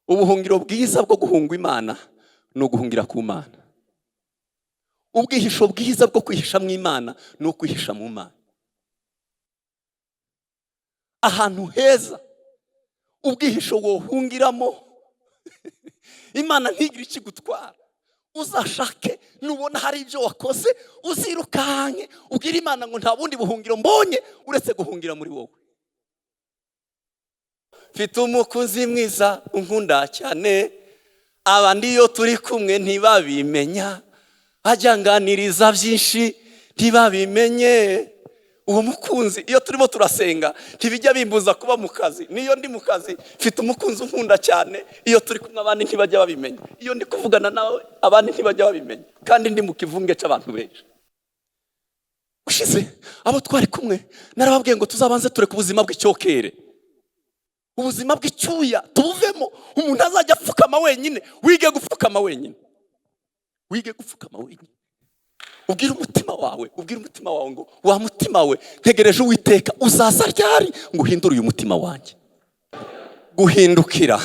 ubuhungiro bwiza bwo guhunga Imana ni uguhungira ku Mana. Ubwihisho bwiza bwo kwihisha mu Imana ni ukwihisha mu Mana. Ahantu heza ubwihisho wohungiramo Imana ntigire ikigutwara. Uzashake nubona hari ibyo wakoze uzirukanke ubwira Imana ngo nta bundi buhungiro mbonye uretse guhungira muri wowe. Mfite umukunzi mwiza unkunda cyane, abandi iyo turi kumwe ntibabimenya, ajyanganiriza byinshi ntibabimenye. Uwo mukunzi iyo turimo turasenga ntibijya bimbuza kuba mu kazi. Niyo ndi mu kazi mfite umukunzi unkunda cyane, iyo turi kumwe abandi ntibajya babimenya. Iyo ndi kuvugana nawe abandi ntibajya babimenya, kandi ndi mu kivunge cy'abantu benshi. Ushize abo twari kumwe narababwiye ngo tuzabanze tureke ubuzima bw'icyokere, ubuzima bw'icyuya tubuvemo. Umuntu azajya apfukama wenyine, wige gupfukama wenyine, wige gupfukama wenyine. Ubwira umutima wawe ngo wa mutima we ntegereje Uwiteka, uzaza ryari ngo uhindure uyu mutima wanjye. Guhindukira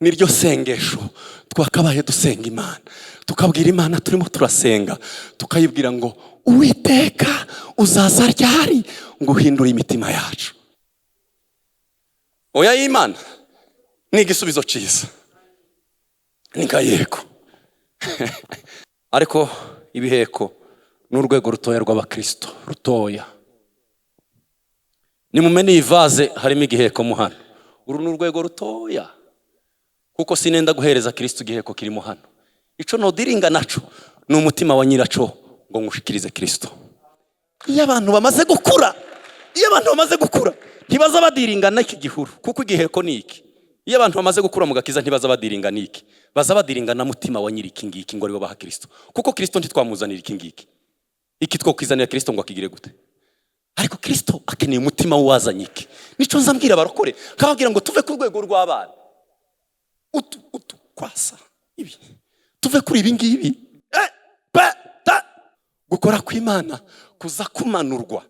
niryo sengesho twakabaye dusenga Imana, tukabwira Imana turimo turasenga, tukayibwira ngo Uwiteka uzaza ryari ngo uhindure imitima yacu. Oya y'Imana ni igisubizo cyiza, ni yego. Ariko ibiheko n'urwego rutoya rw'abakristo rutoya. Ni mumene ivaze harimo igiheko mu hano. Uru n'urwego rutoya kuko sinenda guhereza Kristo igiheko kirimo hano. Ico no diringa naco ni umutima wa nyiraco ngo ngushikirize Kristo. Iyo abantu bamaze gukura ntibaza badiringa n'iki gihuru, kuko igiheko ni iki. Iyo abantu bamaze gukura mu gakiza ntibaza badiringa n'iki, baza badiringa na mutima wa nyiri kingiki ngo aribo baha Kristo. Kuko Kristo ntitwamuzanira ikingiki. Iki twokizanira Kristo ngo akigire gute? Ariko Kristo akeneye umutima wazanye iki. Nico nzambwira abarokore, kababwira ngo tuve ku rwego rw'abana. Kwasa ibi. Tuve kuri ibi ngibi. Gukora kw'Imana kuza kumanurwa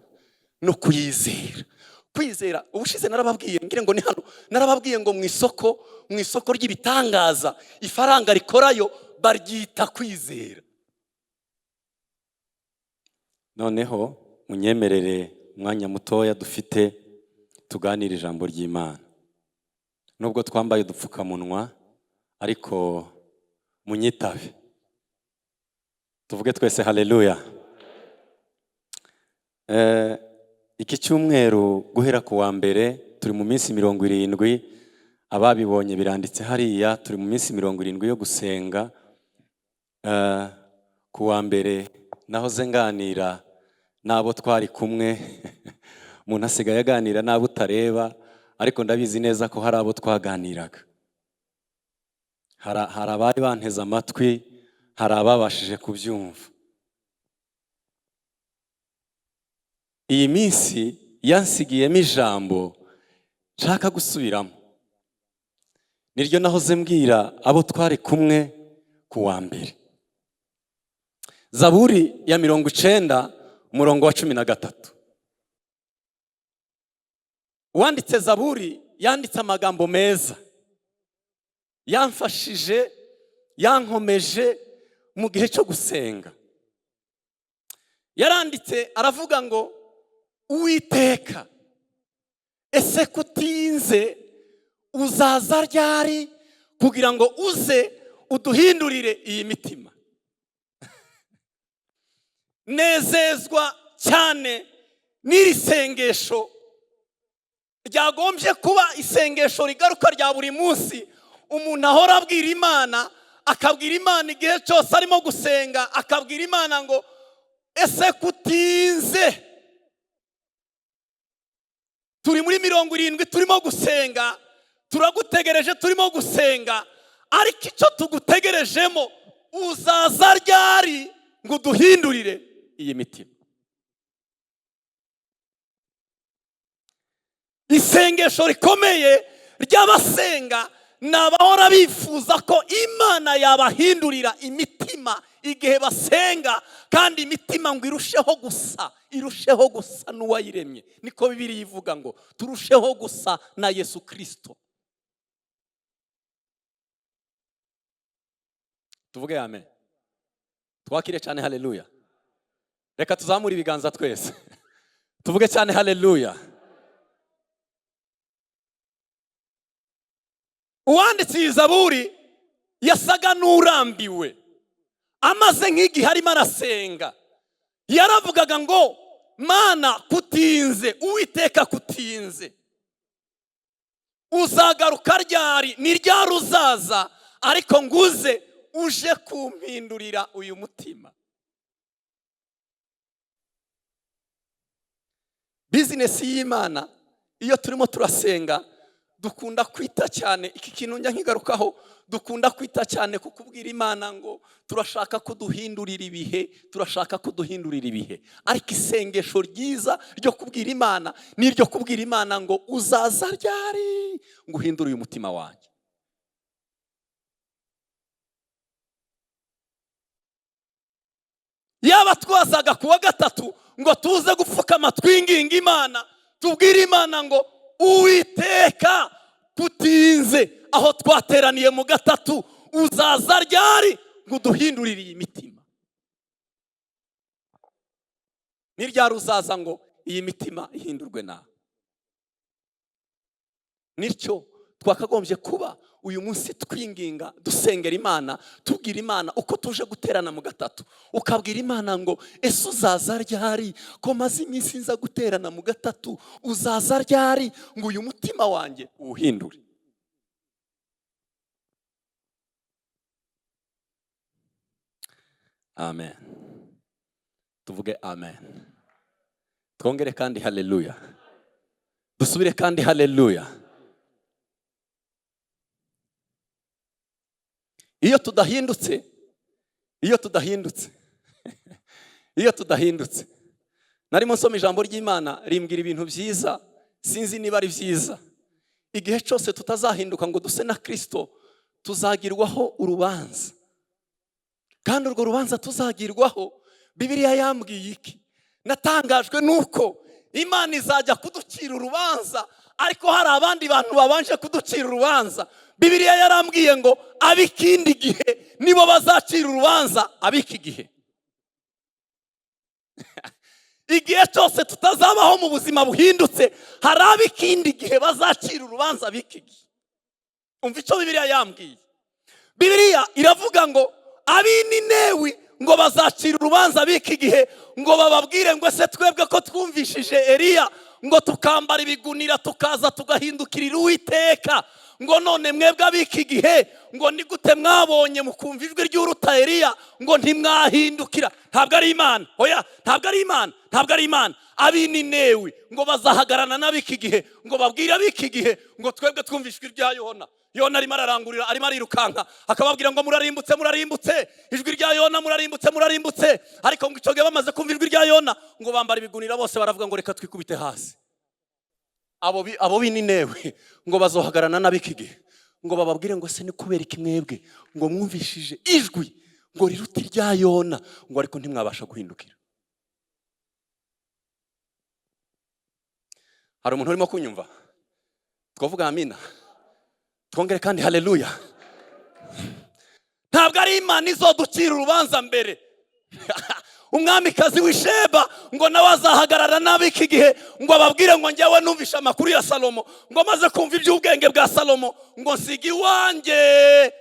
no kuyizera. Kwizera ubushize narababwiye ngire ngo ni hano, narababwiye ngo mu isoko ry'ibitangaza ifaranga rikorayo baryita kwizera. Noneho munyemerere umwanya mutoya dufite tuganira ijambo ry'Imana. Nubwo twambaye udupfukamunwa ariko munyitabe tuvuge twese haleluya. Iki cyumweru guhera ku wa mbere turi mu minsi 70, ababibonye biranditse hariya, turi mu minsi 70 yo gusenga. Ku wa mbere naho zenganira nabo twari kumwe umuntu asigaye aganira nabo utareba, ariko ndabizi neza ko hari abo twaganiraga. Hari abari banteze amatwi, hari ababashije kubyumva. Iyi minsi yansigiyemo ijambo nshaka gusubiramo, niryo nahoze mbwira abo twari kumwe ku wa mbere. Zaburi ya 90 umurongo wa 13. Uwanditse Zaburi yanditse amagambo meza, yamfashije, yankomeje mu gihe cyo gusenga. Yaranditse aravuga ngo Uwiteka ese kutinze uzaza ryari kugira ngo uze uduhindurire iyi mitima. Nezezwa cyane n'iri sengesho ryagombye kuba isengesho rigaruka rya buri munsi. Umuntu ahora abwira Imana, akabwira Imana igihe cyose arimo gusenga, akabwira Imana ngo ese kutinze. Turi muri 70 turimo gusenga, turagutegereje turimo gusenga, ariko icyo tugutegerejemo uzaza ryari ngo duhindurire iyi mitima. Isengesho rikomeye ry'abasenga n'abahora bifuza ko Imana yabahindurira imitima igihe basenga, kandi imitima ngo irusheho gusa n'uwayiremye. Niko Bibiliya ivuga ngo turusheho gusa na Yesu Kristo. tuvuge amen. Twakire cyane haleluya. Reka tuzamure ibiganza twese tuvuge cyane haleluya. Uwanditse iyi zaburi yasaga n'urambiwe, amaze nk'igihe arimo arasenga. Yaravugaga ngo Mana kutinze, Uwiteka kutinze, uzagaruka ryari? Ni ryari uzaza? Ariko nguze uje kumpindurira uyu mutima. Business y'Imana iyo turimo turasenga dukunda kwita cyane, iki kintu njya nkigarukaho, dukunda kwita cyane kukubwira Imana ngo turashaka ko duhindurira ibihe, turashaka ko duhindurira ibihe. Ariko isengesho ryiza ryo kubwira Imana ni iryo kubwira Imana ngo uzaza ryari ngo uhindure uyu mutima wanjye. Yaba twazaga kuwa gatatu ngo tuze gupfukama twinginga Imana, tubwire Imana ngo Uwiteka kutinze, aho twateraniye mu gatatu uzaza ryari ngo uduhindurire iyi mitima. Ni ryari uzaza ngo iyi mitima ihindurwe nawe? Nicyo twakagombye kuba uyu munsi twinginga, dusengera Imana, tubwira Imana uko tuje guterana mu gatatu. Ukabwira Imana ngo ese uzaza ryari ko maze iminsi nza guterana mu gatatu, uzaza ryari ngo uyu mutima wanjye uwuhindure. Amen. Tuvuge amen. Twongere kandi haleluya. Dusubire kandi haleluya. Iyo tudahindutse narimo nsoma ijambo ry'Imana rimbwira ibintu byiza, sinzi niba ari byiza. Igihe cyose tutazahinduka ngo duse na Kristo, tuzagirwaho urubanza. Kandi urwo rubanza tuzagirwaho, Bibiliya yambwiye iki? Natangajwe nuko Imana izajya kuducira urubanza, ariko hari abandi bantu babanje kuducira urubanza. Bibiliya yarambwiye ngo ab'ikindi gihe nibo bazacira urubanza ab'iki gihe. Igihe cyose tutazabaho mu buzima buhindutse, hari ab'ikindi gihe bazacira urubanza ab'iki gihe. Umva icyo Bibiliya yambwiye. Bibiliya iravuga ngo ab'i Ninewi ngo bazacira urubanza ab'iki gihe, ngo bababwire ngo ese twebwe ko twumvishije Eliya ngo tukambara ibigunira tukaza tugahindukirira Uwiteka, ngo none mwebwe ab'iki gihe ngo ni gute mwabonye mukumva ijwi ry'uruta Eliya ngo ntimwahindukira? Ntabwo ari Imana. Oya, ntabwo ari Imana, ntabwo ari Imana. Ab'i Ninewi ngo bazahagarana n'ab'iki gihe ngo babwire ab'iki gihe ngo twebwe twumva ijwi rya Yona arimo ararangurira, arimo arirukanka, akababwira ngo murarimbutse, ijwi rya Yona murarimbutse. Ariko ngo icyo gihe bamaze kumva ijwi rya Yona ngo bambara ibigunira, bose baravuga ngo reka twikubite hasi. Abo b'i Ninewi ngo bazohagarana n'ab'iki gihe ngo bababwire ngo se ni kubera iki mwebwe ngo mwumvishije ijwi ngo riruta irya Yona ngo ariko ntimwabasha guhindukira. Hari umuntu urimo kunyumva? Twavuga amina. Twongere kandi haleluya. Ntabwo ari Imana izoducira urubanza mbere. Umwamikazi w'Isheba ngo nawe azahagarara n'ab'iki gihe ngo ababwire ngo njyewe numvishe amakuru ya Salomo, ngo maze kumva iby'ubwenge bwa Salomo ngo nsigi wanjye.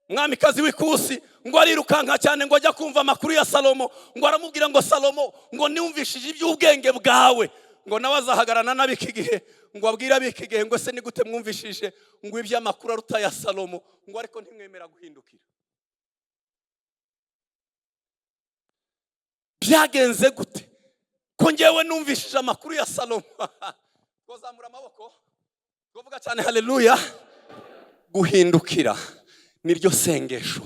Umwamikazi w'Ikusi ngo arirukanka cyane ngo ajya kumva amakuru ya Salomo, ngo aramubwira ngo Salomo ngo niwumvishije iby'ubwenge bwawe, ngo nawe azahagarana n'ab'iki gihe ngo abwire ab'iki gihe ngo se ni gute mwumvishije ngo iby'amakuru aruta ya Salomo ngo ariko ntimwemera guhindukira. Byagenze gute ko njyewe numvishije amakuru ya Salomo? Twazamura amaboko tuvuga cyane haleluya. Guhindukira niryo sengesho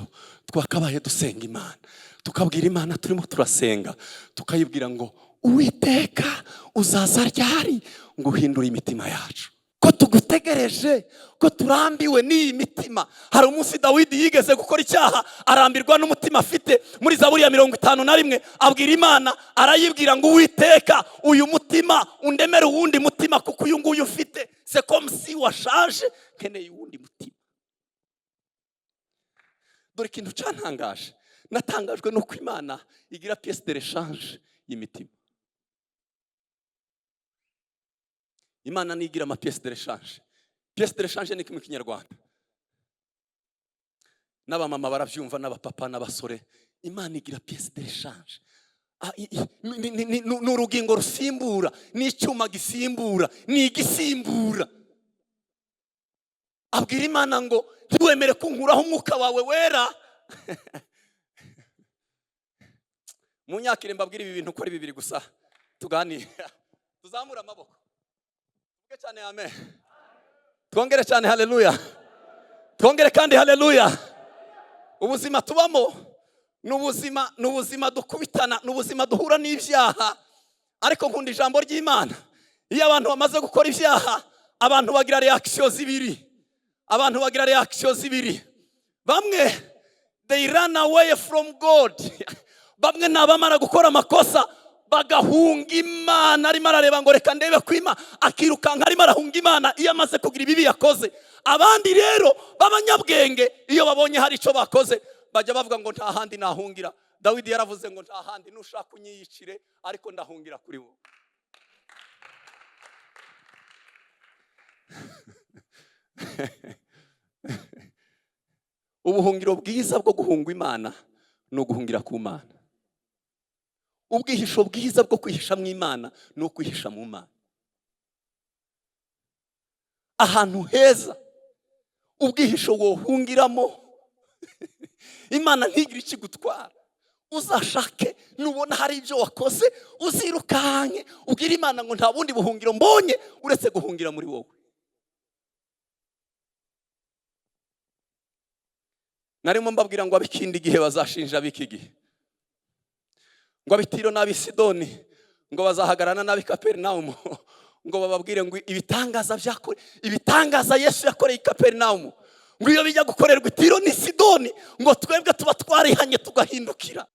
twakabaye dusenga Imana, tukabwira Imana turimo turasenga, tukayibwira ngo Uwiteka uzaza ryari ngo uhindure imitima yacu, ko tugutegereje, ko turambiwe n'iyi mitima. Hari umunsi Dawidi yigeze gukora icyaha, arambirwa n'umutima afite. Muri Zaburi ya 51 abwira Imana, arayibwira ngo Uwiteka uyu mutima undemere uwundi mutima, kuko uyu nguyu ufite c'est comme si washaje, keneye uwundi mutima. dore ikintu cyantangaje, natangajwe nuko Imana igira pièce de rechange y'imitima. Imana nigira ama pièce de rechange. Pièce de rechange ni kimwe Kinyarwanda. N'abamama baravyumva, n'abapapa n'abasore. Imana igira pièce de rechange. Ni urugingo rusimbura, ni icyuma gisimbura, ni igisimbura. Abwira Imana ngo ntiwemere kunkuraho umwuka wawe wera. Munyakire mbabwira ibi bintu ko ari bibiri gusa tuganire. Tuzamura amaboko. Tuvuge cyane amen. Twongere cyane haleluya. Twongere kandi haleluya. Ubuzima tubamo n'ubuzima dukubitana, n'ubuzima duhura n'ibyaha. Ariko nkunda ijambo ry'Imana. Iyo abantu bamaze gukora ibyaha, abantu bagira reaction zibiri. Abantu bagira reaction zibiri. Bamwe they run away from God. Bamwe nabamara gukora amakosa bagahunga Imana, arimo arareba ngo reka ndebe kwima, akirukanka arimo arahunga Imana iyo amaze kugira ibibi yakoze. Abandi rero babanyabwenge iyo babonye hari ico bakoze bajya bavuga ngo nta handi nahungira. Dawidi yaravuze ngo nta handi nushaka unyiyicire ariko ndahungira kuri wo. Ubuhungiro bwiza bwo guhunga Imana no guhungira ku Mana. Ubwihisho bwiza bwo kwihisha mu Imana no kwihisha mu Mana. Ahantu heza ubwihisho wohungiramo Imana ntigira ikigutwara. Uzashake nubona hari ibyo wakoze uzirukanke ubwira Imana ngo nta bundi buhungiro mbonye uretse guhungira muri wowe. Narimo mbabwira ngo abikindi igihe bazashinja abiki gihe, ngo abitiro n'abi Sidoni ngo bazahagarana n'abi Kaperinaumu ngo bababwire ngo ibitangaza byakore, ibitangaza Yesu yakoreye i Kaperinaumu ngo iyo bijya gukorerwa Tiro ni Sidoni ngo twebwe tuba twarihanye tugahindukira.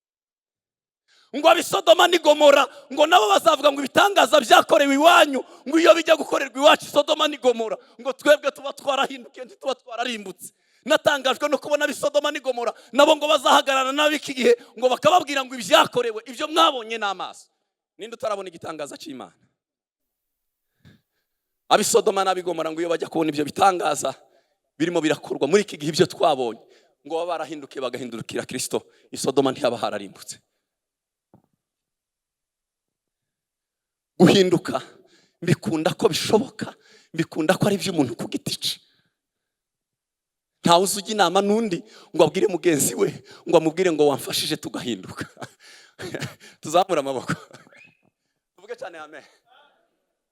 Ngo abi Sodoma ni Gomora ngo nabo bazavuga ngo ibitangaza byakorewe iwanyu ngo iyo bijya gukorerwa iwacu Sodoma ni Gomora ngo twebwe tuba twarahindukiye tuba twararimbutse. Natangajwe no kubona Sodoma ni Gomora nabo ngo bazahagarana n'abiki gihe ngo bakababwira ngo ibyakorewe ibyo mwabonye n'amaso. Ninde utarabona igitangaza cy'Imana? Abi Sodoma n'abi Gomora ngo iyo bajya kubona ibyo bitangaza birimo birakorwa muri iki gihe ibyo twabonye ngo baba barahindukiye bagahindukira Kristo, i Sodoma ntiyaba hararimbutse. Guhinduka mbikunda ko bishoboka, mbikunda ko ari iby'umuntu ku giti cye. Nta uzuga inama n'undi ngo abwire mugenzi we ngo amubwire ngo wamfashije tugahinduka. Tuzamura amaboko. Tuvuge cyane amen.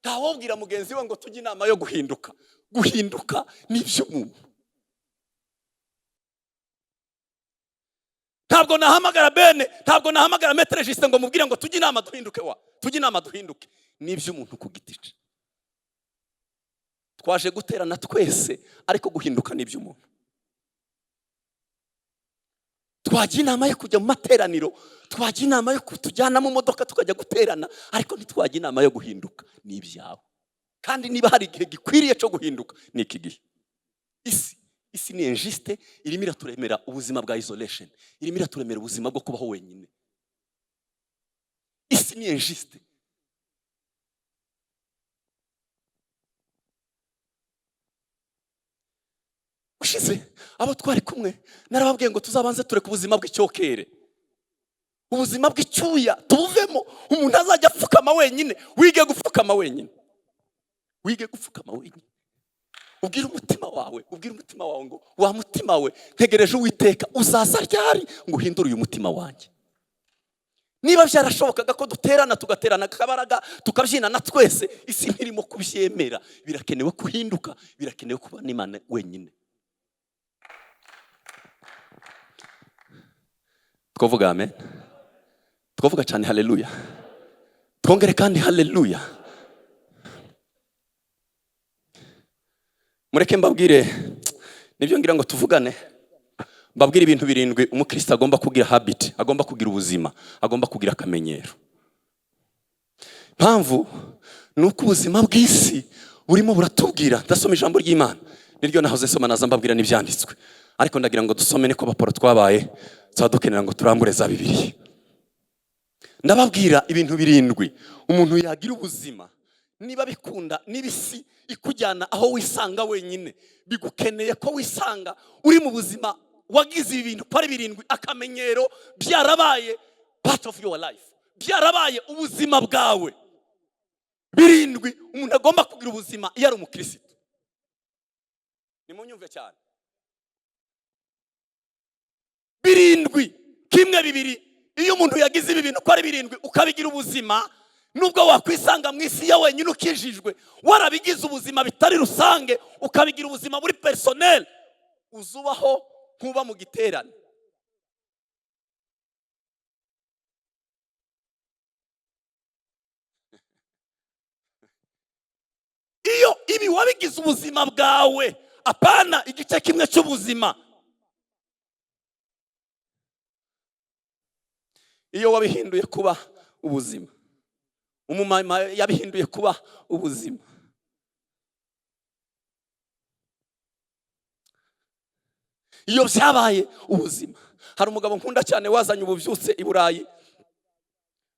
Nta wobwira mugenzi we ngo tujye inama yo guhinduka. Guhinduka ni iby'umuntu. Ntabwo nahamagara Bene, ntabwo nahamagara Maître Justin ngo mubwire ngo tujye inama duhinduke wa. Tujye inama duhinduke. Ni iby'umuntu ku giti cye. Twaje guterana twese ariko guhinduka ni iby'umuntu. Twajya inama yo kujya mu materaniro, twajya inama yo kutujyana mu modoka tukajya guterana, ariko ntitwajya inama yo guhinduka. Ni ibyawe. Kandi niba hari igihe gikwiriye cyo guhinduka ni iki gihe. Isi ni injuste, irimo iraturemera ubuzima bwa isolation, irimo iraturemera ubuzima bwo kubaho wenyine. Isi ni injuste. Ushize abo twari kumwe narababwiye ngo tuzabanze tureke ubuzima bw'icyokere, ubuzima bw'icyuya tubuvemo. Umuntu azajya apfukama wenyine, wige gupfukama wenyine, wige gupfukama wenyine. Ubwira umutima wawe ngo wa mutima we ntegereje Uwiteka uzaza ryari ngo uhindure uyu mutima wanjye. Niba byarashobokaga ko duterana tugaterana akabaraga tukabyina na twese, isi ntirimo kubyemera. Birakenewe kuhinduka, birakenewe kuba n'Imana wenyine. Twavuga amen. Twavuga cyane haleluya. Twongere kandi haleluya. Mureke mbabwire nibyo ngira ngo tuvugane. Mbabwire ibintu birindwi umukristo agomba kugira habit, agomba kugira ubuzima, agomba kugira akamenyero. Mpamvu nuko ubuzima bw'isi burimo buratubwira. Ndasoma ijambo ry'Imana niryo nahoze soma naza mbabwira n'ibyanditswe. ariko ndagira ngo dusome niko baporo twabaye dukenera ngo turambure za Bibiliya. Ndababwira ibintu 7 umuntu yagira ubuzima niba bikunda nibisi ikujyana aho wisanga wenyine, bigukeneye ko wisanga uri mu buzima wagize ibintu pari 7 akamenyero byarabaye part of your life, byarabaye ubuzima bwawe 7 umuntu agomba kugira ubuzima iyo ari umukristo. Nimunyumve cyane 7 kimwe 2 iyo umuntu yagize ibi bintu ko ari 7 ukabigira ubuzima, nubwo wakwisanga mu isi ya wenyine ukijijwe warabigize ubuzima bitari rusange ukabigira ubuzima buri personnel, uzubaho nkuba mu giterane. Iyo ibi wabigize ubuzima bwawe, apana igice kimwe cy'ubuzima. Iyo wabihinduye kuba ubuzima, umumama yabihinduye kuba ubuzima. Iyo byabaye ubuzima. Hari umugabo nkunda cyane wazanye ubuvyutse i Burayi,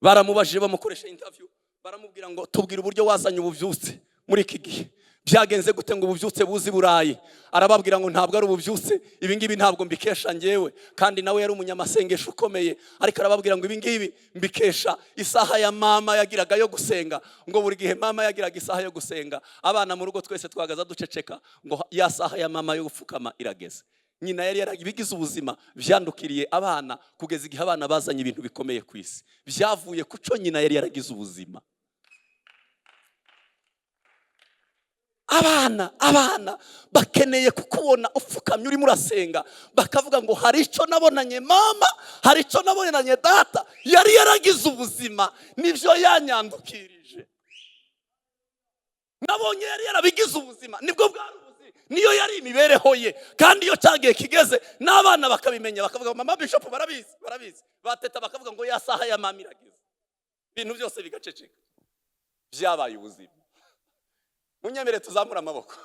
baramubajije bamukoresha interview, baramubwira ngo tubwire uburyo wazanye ubuvyutse muri iki gihe, byagenze gute ngo ubuvyutse buzi Burayi. Arababwira ngo ntabwo ari ubuvyutse, ibi ngibi ntabwo mbikesha ngewe, kandi nawe yari umunyamasengesho ukomeye, ariko arababwira ngo ibi ngibi mbikesha isaha ya mama yagiraga yo gusenga, ngo buri gihe mama yagiraga isaha yo gusenga, abana mu rugo twese twagaza duceceka ngo ya saha ya mama yo gupfukama irageze. Nyina yari yarabigize ubuzima, byandukiriye abana kugeza igihe abana bazanye ibintu bikomeye ku isi, byavuye kuco nyina yari yaragize ubuzima. Abana bakeneye kukubona upfukamye uri murasenga, bakavuga ngo hari icyo nabonanye mama, hari icyo nabonanye data, yari yaragize ubuzima, nivyo yanyandukirije. Nabonye yari yarabigize ubuzima, nibwo bwari ubuzima, niyo yari imibereho ye. Kandi iyo cyagiye kigeze n'abana bakabimenya, bakavuga mama bishop barabizi, bateta bakavuga ngo ya saha ya mama iragize, ibintu byose bigaceceka. Byabaye ubuzima. Munyemere tuzamura amaboko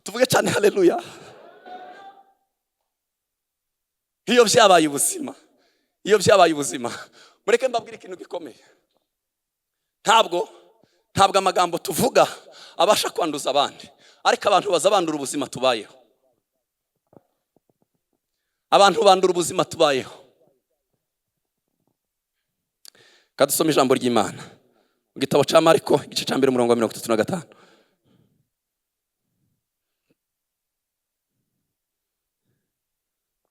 tuvuge cyane haleluya. Iyo byabaye ubuzima, mureke mbabwire ikintu gikomeye. Ntabwo amagambo tuvuga abasha kwanduza abandi, ariko abantu bazabandura ubuzima tubayeho. Abantu bandura ubuzima tubayeho. Kadusoma ijambo ry'Imana mu gitabo cya Mariko igice cya 1 umurongo wa 35.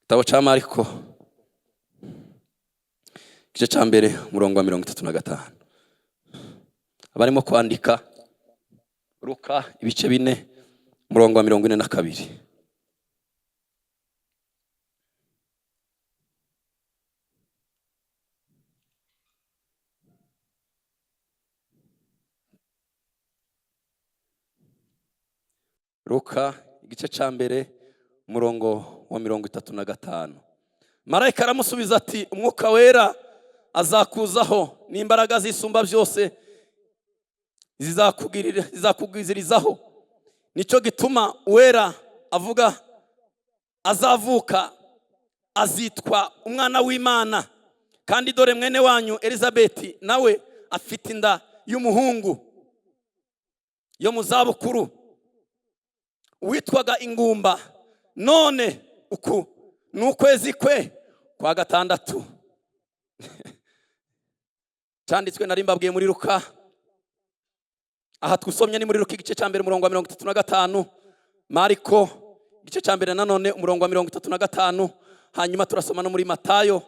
Gitabo cya Mariko igice cya 1 umurongo wa 35. Abarimo kwandika Luka ibice 4 umurongo wa 42. Luka igice cya 1 umurongo wa 35. Marayika aramusubiza ati umwuka wera azakuzaho n'imbaraga zisumba byose zizakugwizirizaho, nicyo gituma wera avuga azavuka azitwa umwana w'Imana. Kandi dore mwene wanyu Elizabeti nawe afite inda y'umuhungu yo mu zabukuru, witwaga ingumba, none uku n'ukwezi kwe kwa 6. Cyanditswe nari mbabwiye muri Luka, aha twusomye ni muri Luka igice cya 1 umurongo wa 35, Mariko igice cya 1 nanone umurongo wa 35, hanyuma turasoma no muri Matayo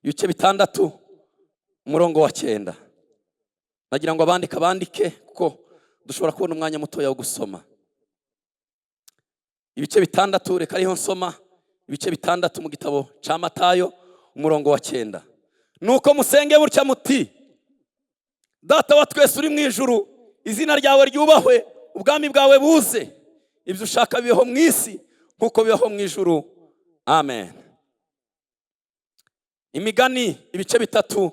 ibice 6 umurongo wa 9. Nagira ngo bandike kuko dushobora kubona umwanya muto wo gusoma. Ibice 6 reka ariho nsoma ibice 6 mu gitabo cya Matayo umurongo wa 9. Nuko musenge burya muti: Data wa twese uri mu ijuru, izina ryawe ryubahwe, ubwami bwawe buze, ibyo ushaka bibeho mu isi nkuko bibeho mu ijuru. Amen. Imigani ibice 3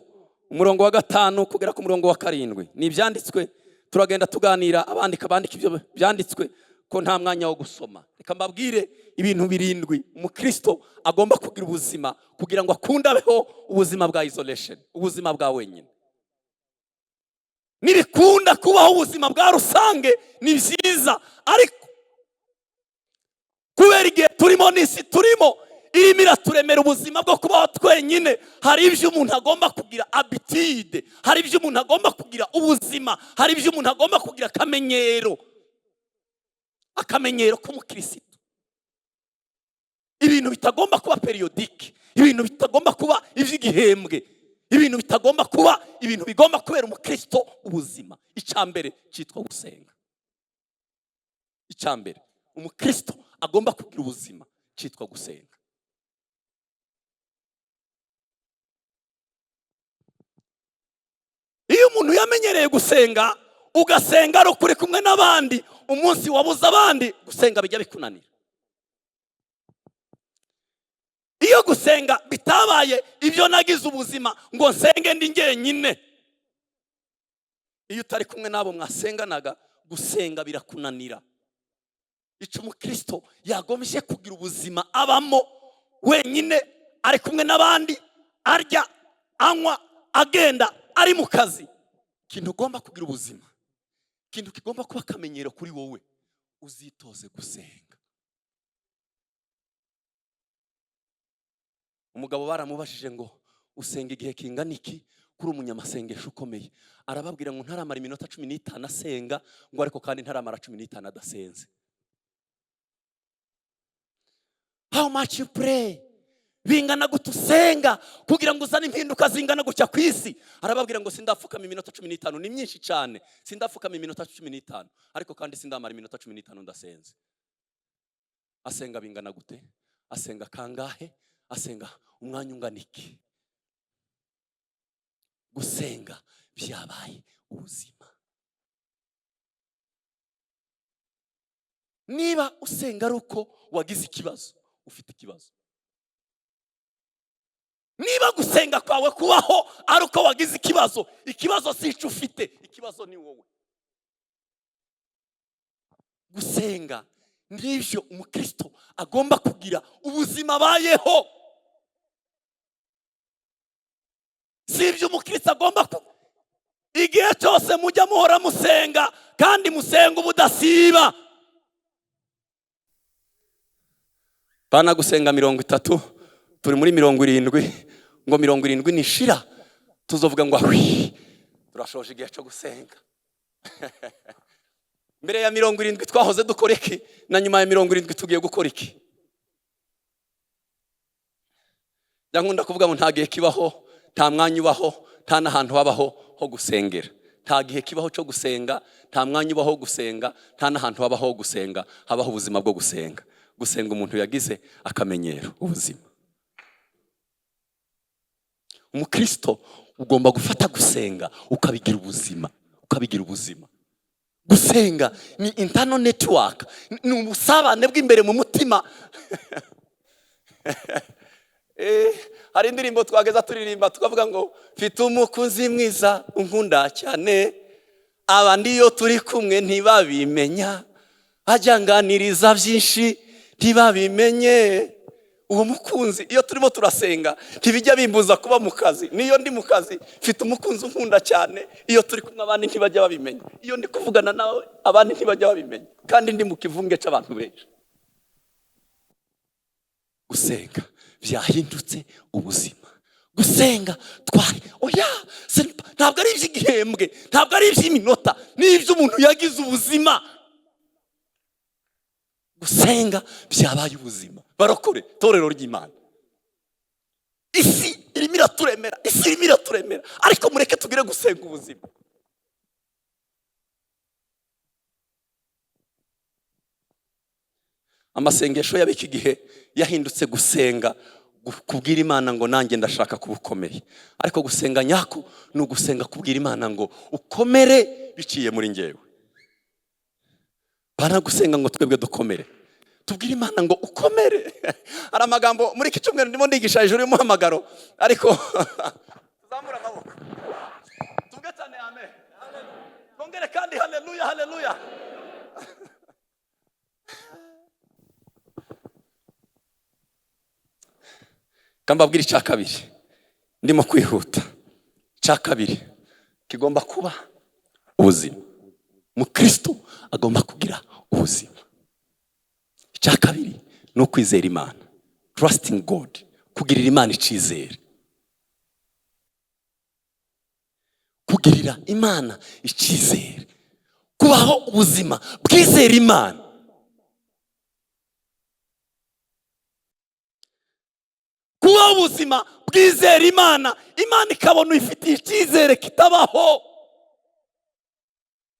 umurongo wa 5 kugera ku murongo wa 7 ni ibyanditswe turagenda tuganira abandika ibyo byanditswe ko nta mwanya wo gusoma. Reka mbabwire ibintu 7 umukristo agomba kugira ubuzima kugira ngo akunde abeho ubuzima bwa isolation, ubuzima bwa wenyine. Nibikunda kubaho ubuzima bwa rusange ni byiza, ariko kubera igihe turimo n'isi turimo irimo iraturemera ubuzima bwo kubaho twenyine, hari ibyo umuntu agomba kugira habitude, hari ibyo umuntu agomba kugira ubuzima, hari ibyo umuntu agomba kugira akamenyero k'umukristo. Ibintu bitagomba kuba periodique, ibintu bitagomba kuba ivy'igihembwe, ibintu bitagomba kuba ibintu bigomba kubera umukristo ubuzima. Icambere cyitwa gusenga. Icambere umukristo agomba kugira ubuzima cyitwa gusenga. Iyo umuntu yamenyereye gusenga, ugasenga ari ukuri kumwe n'abandi, umunsi wabuze abandi, gusenga bijya bikunanira. Iyo gusenga bitabaye ibyo nagize ubuzima ngo nsenge ndi njyenyine, iyo utari kumwe nabo mwasenganaga, gusenga birakunanira. Ico umukristo yagombye kugira ubuzima abamo wenyine, ari kumwe n'abandi, arya, anywa, agenda, ari mu kazi. Kintu ugomba kugira ubuzima, kintu kigomba kuba akamenyero kuri wowe, uzitoze gusenga. Umugabo baramubashije ngo usenga igihe kingana iki kuri umunyamasengesho ukomeye? Arababwira ngo ntaramara iminota 15 asenga, ngo ariko kandi ntaramara 15 adasenze. How much you pray? Bingana gutusenga kugira ngo uzane impinduka zingana gucya kwisi. Arababwira ngo sindafukama iminota 15, ni myinshi cyane. Sindafukama iminota 15, ariko kandi sindamara iminota 15 ndasenze. Asenga bingana gute? Asenga kangahe? Asenga umwanya ungana iki? Gusenga byabaye ubuzima. Niba usenga ruko wagize ikibazo, ufite ikibazo. Niba gusenga kwawe kubaho ari uko wagize ikibazo, ikibazo si cyo ufite, ikibazo ni wowe. Gusenga ndivyo umukristo agomba kugira ubuzima bayeho. Sivyo umukristo agomba igihe cyose mujya muhora musenga, kandi musenga ubudasiba. Bana gusenga 30, turi muri 70, ngo 70 nishira tuzovuga ngo turashoje igihe cyo gusenga. Mbere ya 70 twahoze dukora iki, na nyuma ya 70 tugiye gukora iki? Ndankunda kuvuga ngo nta gihe kibaho, nta mwanya ubaho, nta n'ahantu habaho ho gusengera. Nta gihe kibaho cyo gusenga, nta mwanya ubaho ho gusenga, nta n'ahantu habaho ho gusenga. Habaho ubuzima bwo gusenga. Gusenga umuntu yagize akamenyero ubuzima. Umukristo ugomba gufata gusenga ukabigira ubuzima, ukabigira ubuzima. Gusenga ni internal network, ni ubusabane bw'imbere mu mutima. Hari indirimbo twageza turirimba tukavuga ngo mfite umukunzi mwiza unkunda cyane, abandi yo turi kumwe ntibabimenya, ajyanganiriza byinshi ntibabimenye. Uwo mukunzi iyo turimo turasenga ntibijya bimbuza kuba mu kazi. Niyo ndi mu kazi mfite umukunzi unkunda cyane, iyo turi kumwe abandi ntibajya babimenya. Iyo ndi kuvugana nawe abandi ntibajya babimenya, kandi ndi mu kivunge cy'abantu benshi. Gusenga byahindutse ubuzima. Gusenga ntabwo ari iby'igihembwe, ntabwo ari iby'iminota, ni iby'umuntu yagize ubuzima. Gusenga byabaye ubuzima. Barokore torero ry'Imana. Isi irimo iraturemera, ariko mureke tugire gusenga ubuzima. Amasengesho y'abiki gihe yahindutse gusenga kubwira Imana ngo nanjye ndashaka kubukomeye. Ariko gusenga nyako ni ugusenga kubwira Imana ngo ukomere biciye muri njyewe. Bana gusenga ngo twebwe dukomere, tubwire Imana ngo ukomere. Hari amagambo muri iki cyumweru ndimo ndigisha hejuru y'umuhamagaro, ariko tuzamura amaboko tuvuge cyane amen. Kongere kandi haleluya haleluya. Kambabwira icya kabiri, ndimo kwihuta. Icya kabiri kigomba kuba ubuzima. Mukristo agomba kugira ubuzima. Icya kabiri ni ukwizera Imana, trusting God, kugirira Imana icyizere. Kugirira Imana icyizere, kubaho ubuzima bwizera Imana. Kubaho ubuzima bwizera Imana, Imana ikabona uyifitiye icyizere kitabaho.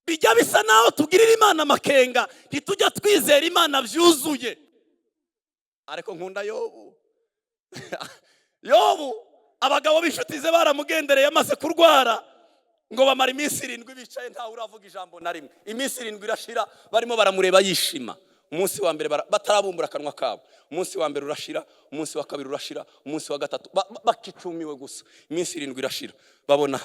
Bijya bisa naho tugirira Imana amakenga, ntitujya twizera Imana byuzuye. Ariko nkunda Yobu. Yobu abagabo b'inshuti ze baramugendereye amaze kurwara, ngo bamara iminsi 7 bicaye ntawe uravuga ijambo na rimwe. Iminsi 7 irashira barimo baramureba yishima. Umunsi wa mbere batarabumbura akanwa kabo, umunsi wa mbere urashira, umunsi wa kabiri urashira, umunsi wa gatatu bakicumiwe gusa. Iminsi 7 irashira, babona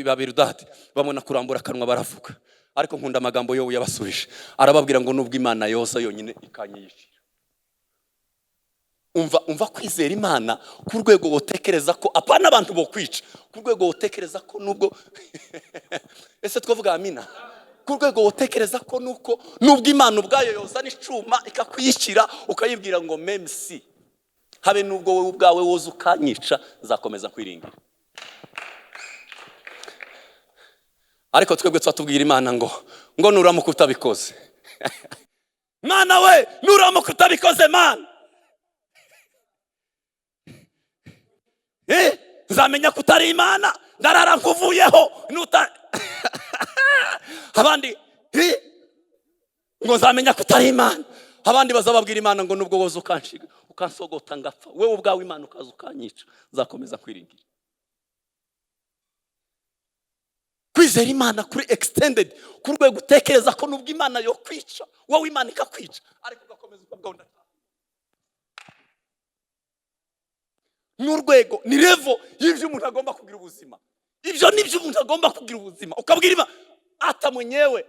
babirudati, babona kurambura akanwa baravuga. Ariko nkunda amagambo Yobu yabasubije, arababwira ngo nubwo Imana yoza yonyine ikanyiyishira. Umva kwizera Imana ku rwego wotekereza ko apana abantu bo kwica, ku rwego wotekereza ko nubwo ese twavuga amina, ku rwego wotekereza ko nubwo Imana ubwayo yoza n'icuma ikakwiyicira, ukayibwira ngo même si habe nubwo wowe ubwawe woza ukanyica, zakomeza kwiringira. Ariko twebwe twatubwira Imana ngo nuramuka utabikoze. Mana we, nuramuka utabikoze Mana, nzamenya ko utari Imana, ndarara nkuvuyeho nuta. Abandi ngo nzamenya ko utari Imana, abandi bazababwira Imana ngo nubwo woza ukanshiga ukansogota ngapfa, wewe ubwawe Imana ukaza ukanyica, zakomeza kwiringira. Kwizera Imana kuri extended, ku rwego utekereza ko nubwo Imana yo kwica, wowe Imana ikakwica, ariko ugakomeza ukabwonda. N'urwego ni level y'ivyo umuntu agomba kugira ubuzima. Ibyo nibyo umuntu agomba kugira ubuzima. Ukabwira Imana ata mwenyewe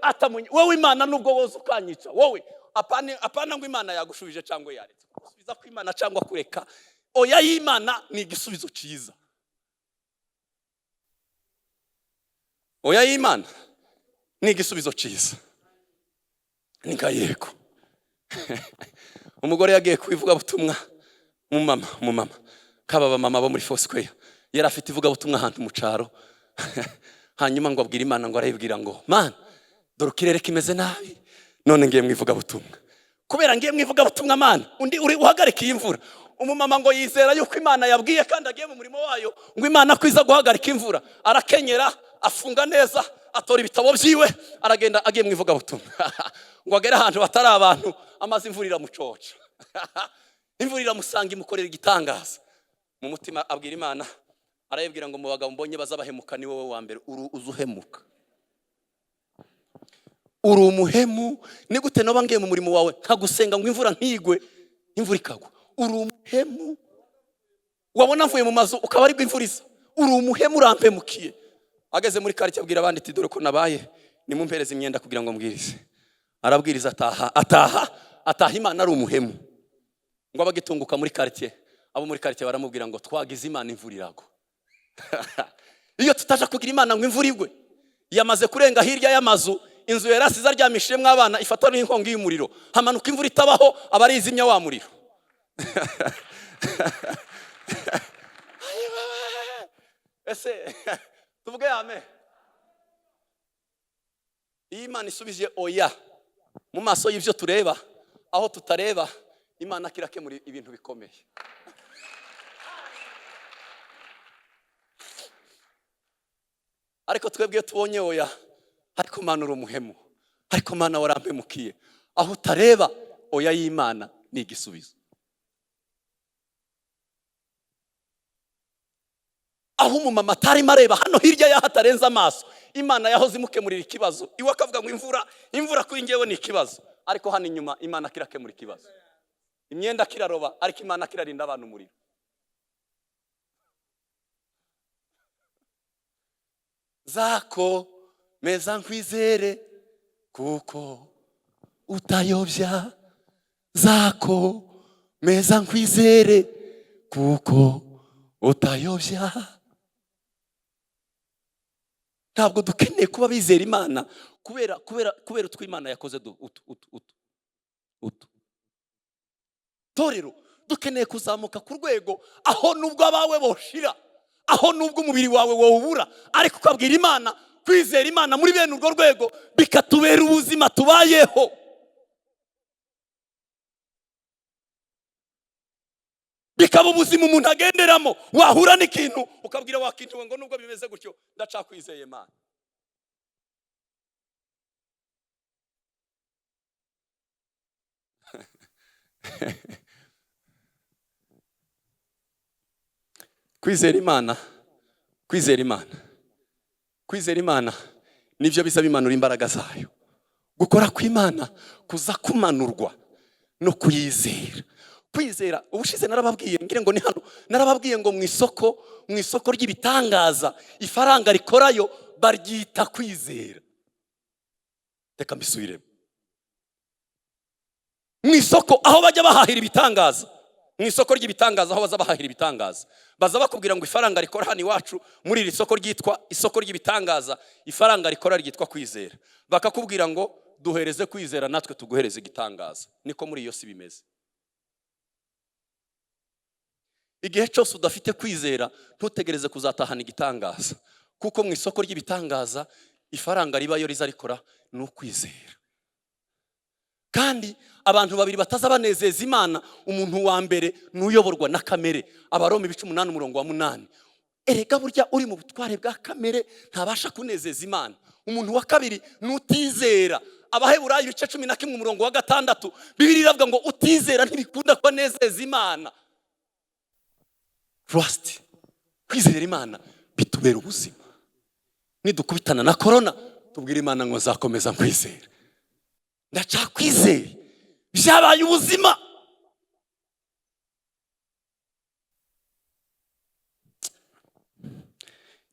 wowe Imana nubwo woza ukanyica, wowe apana ngo Imana yagushubije cyangwa yaretse. Gusubiza ku Imana cyangwa kureka, oya y'Imana ni igisubizo cyiza. Oya y'Imana ni igisubizo cyiza. Nika yego. Umugore yagiye kwivuga butumwa mu mama kaba mama bo muri Foursquare, yari afite ivuga butumwa ahantu mu caro. Hanyuma ngo abwira Imana, ngo arayibwira ngo Mana, dore kirere kimeze nabi, none ngiye mwivuga butumwa. Kubera ngiye mwivuga butumwa Mana, undi uri uhagarika imvura. Umumama ngo yizera yuko Imana yabwiye kandi agiye mu murimo wayo, ngo Imana kwiza guhagarika imvura. Arakenyera, afunga neza, atora ibitabo byiwe, aragenda agiye mwivuga butumwa. Ngo agere ahantu batari abantu, amazi imvura iramucoca. Imvura iramusanga, imukorera igitangaza. Mu mutima abwira Imana, arayibwira ngo mu bagabo mbonye bazabahemuka ni wowe wa mbere uzuhemuka. Uri umuhemu, ni gute noba ngiye mu murimo wawe nkagusenga ngo imvura ntigwe, imvura ikagwa. Uri umuhemu, wabona mvuye mu mazu ukaba ari bw'imvuriza. Uri umuhemu, urampemukiye. Ageze muri quartier abwira abandi ati dore ko nabaye, nimumpereze imyenda kugira ngo mbwirize. Arabwiriza ataha Imana ari umuhemu. Ngo abagitunguka muri quartier, abo muri quartier baramubwira ngo twagize Imana imvura iragwa. Iyo tutaje kugira Imana ngo imvura igwe, yamaze kurenga hirya y'amazu, inzu yarasize aryamishiyemo abana, ifatwa n'inkongi y'umuriro, hamanuka imvura itabaho, abarizimya wa muriro. Ese tuvuge amen. Imana isubije oya mu maso y'ivyo tureba, aho tutareba Imana kirakemura ibintu bikomeye. Ariko twebwe tubonye oya, ariko Mana uri umuhemu, ariko Mana warampemukiye. Aho utareba oya y'Imana ni igisubizo. Aho umumama atari mareba hano hirya ya hatarenze amaso, Imana yahoze imukemurira ikibazo. Iwe akavuga ngo imvura kuri ngewe ni ikibazo, ariko hano inyuma Imana kirakemura ikibazo. Imyenda kiraroba, ariko Imana kirarinda abantu umuriro. Zako meza nkwizere, kuko utayobya zako meza nkwizere kuko utayobya. Ntabwo dukeneye kuba bizera Imana kubera utwo Imana yakoze utu. Torero dukeneye kuzamuka ku rwego aho nubwo abawe boshira, aho nubwo umubiri wawe wobura, ariko ukabwira Imana, kwizera Imana muri bene urwo rwego bikatubera ubuzima tubayeho. Bikaba ubuzima umuntu agenderamo, wahura n'ikintu ukabwira wakintu ngo nubwo bimeze gutyo ndacakwizeye Imana. Kwizera Imana nibyo bisa bimanura imbaraga zayo. Gukora kw'Imana kuza kumanurwa no kuyizera. Kwizera ubushize narababwiye ngire ngo ni hano, narababwiye ngo mu isoko ry'ibitangaza ifaranga rikorayo baryita kwizera. Reka mbisubiremo. Mu isoko aho bajya bahahira ibitangaza, mu isoko ry'ibitangaza aho baza bahahira ibitangaza, baza bakubwira ngo ifaranga rikora hano iwacu muri iri soko ryitwa isoko ry'ibitangaza, ifaranga rikora ryitwa kwizera. Bakakubwira ngo duhereze kwizera natwe tuguhereze igitangaza. Niko muri iyo si bimeze. Igihe cyose udafite kwizera ntutegereze kuzatahana igitangaza, kuko mu isoko ry'ibitangaza ifaranga ribayo riza rikora ni ukwizera. Kandi abantu babiri bataza banezeza Imana, umuntu wa mbere nuyoborwa na kamere. Abaroma 8:8. Erega burya uri mu butware bwa kamere ntabasha kunezeza Imana. Umuntu wa kabiri nutizera. Abaheburayo 11:6 Bibiliya iravuga ngo utizera ntibikunda ko nezeza Imana. Trust, kwizera Imana bitubera ubuzima. Nidukubitana na corona tubwira Imana ngo zakomeza kwizera. Ndacakwizeye byabaye ubuzima.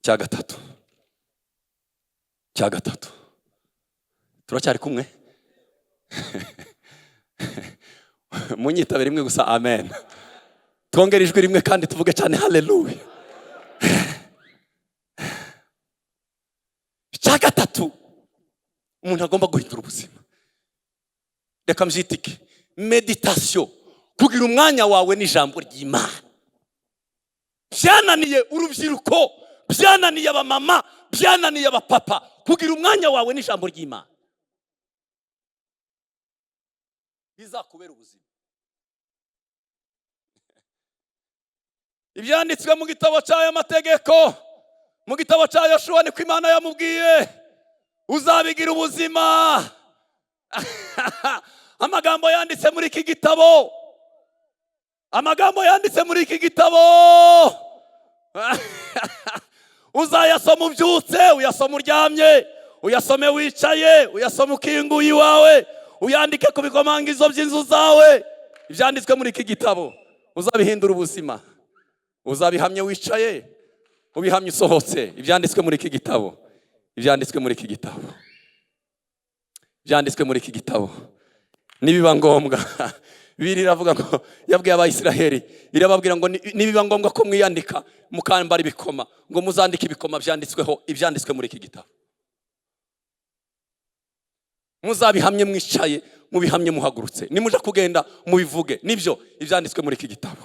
Cya gatatu turacyari kumwe. Munyitabire rimwe gusa amen. Twongere ijwi rimwe kandi tuvuge cyane haleluya. Cya gatatu umuntu agomba guhindura ubuzima. Reka mbyitike meditation, kugira umwanya wawe n'ijambo ry'Imana. Byananiye urubyiruko, byananiye abamama, byananiye abapapa, kugira umwanya wawe n'ijambo ry'Imana bizakubera ubuzima. Ibyanditswe mu gitabo cy'aya mategeko, mu gitabo cya Yoshua niko Imana yamubwiye uzabigira ubuzima. Amagambo yanditse muri iki gitabo, uzayasoma ubyutse, uyasoma uryamye, uyasome wicaye, uyasome ukinguye iwawe, uyandike ku bikomangizo by'inzu zawe. Ibyanditswe muri iki gitabo uzabihindura ubuzima. Uzabihamye wicaye, ubihamye usohotse. Ibyanditswe muri iki gitabo, nibiba ngombwa. Bibiliya iravuga ngo yabwiye Abayisiraheli, irababwira ngo nibiba ngombwa ko mwiyandika mukambara ibikoma, ngo muzandike ibikoma byanditsweho ibyanditswe muri iki gitabo. Muzabihamye mwicaye, mubihamye muhagurutse, nimuja kugenda mubivuge. Nibyo ibyanditswe muri iki gitabo.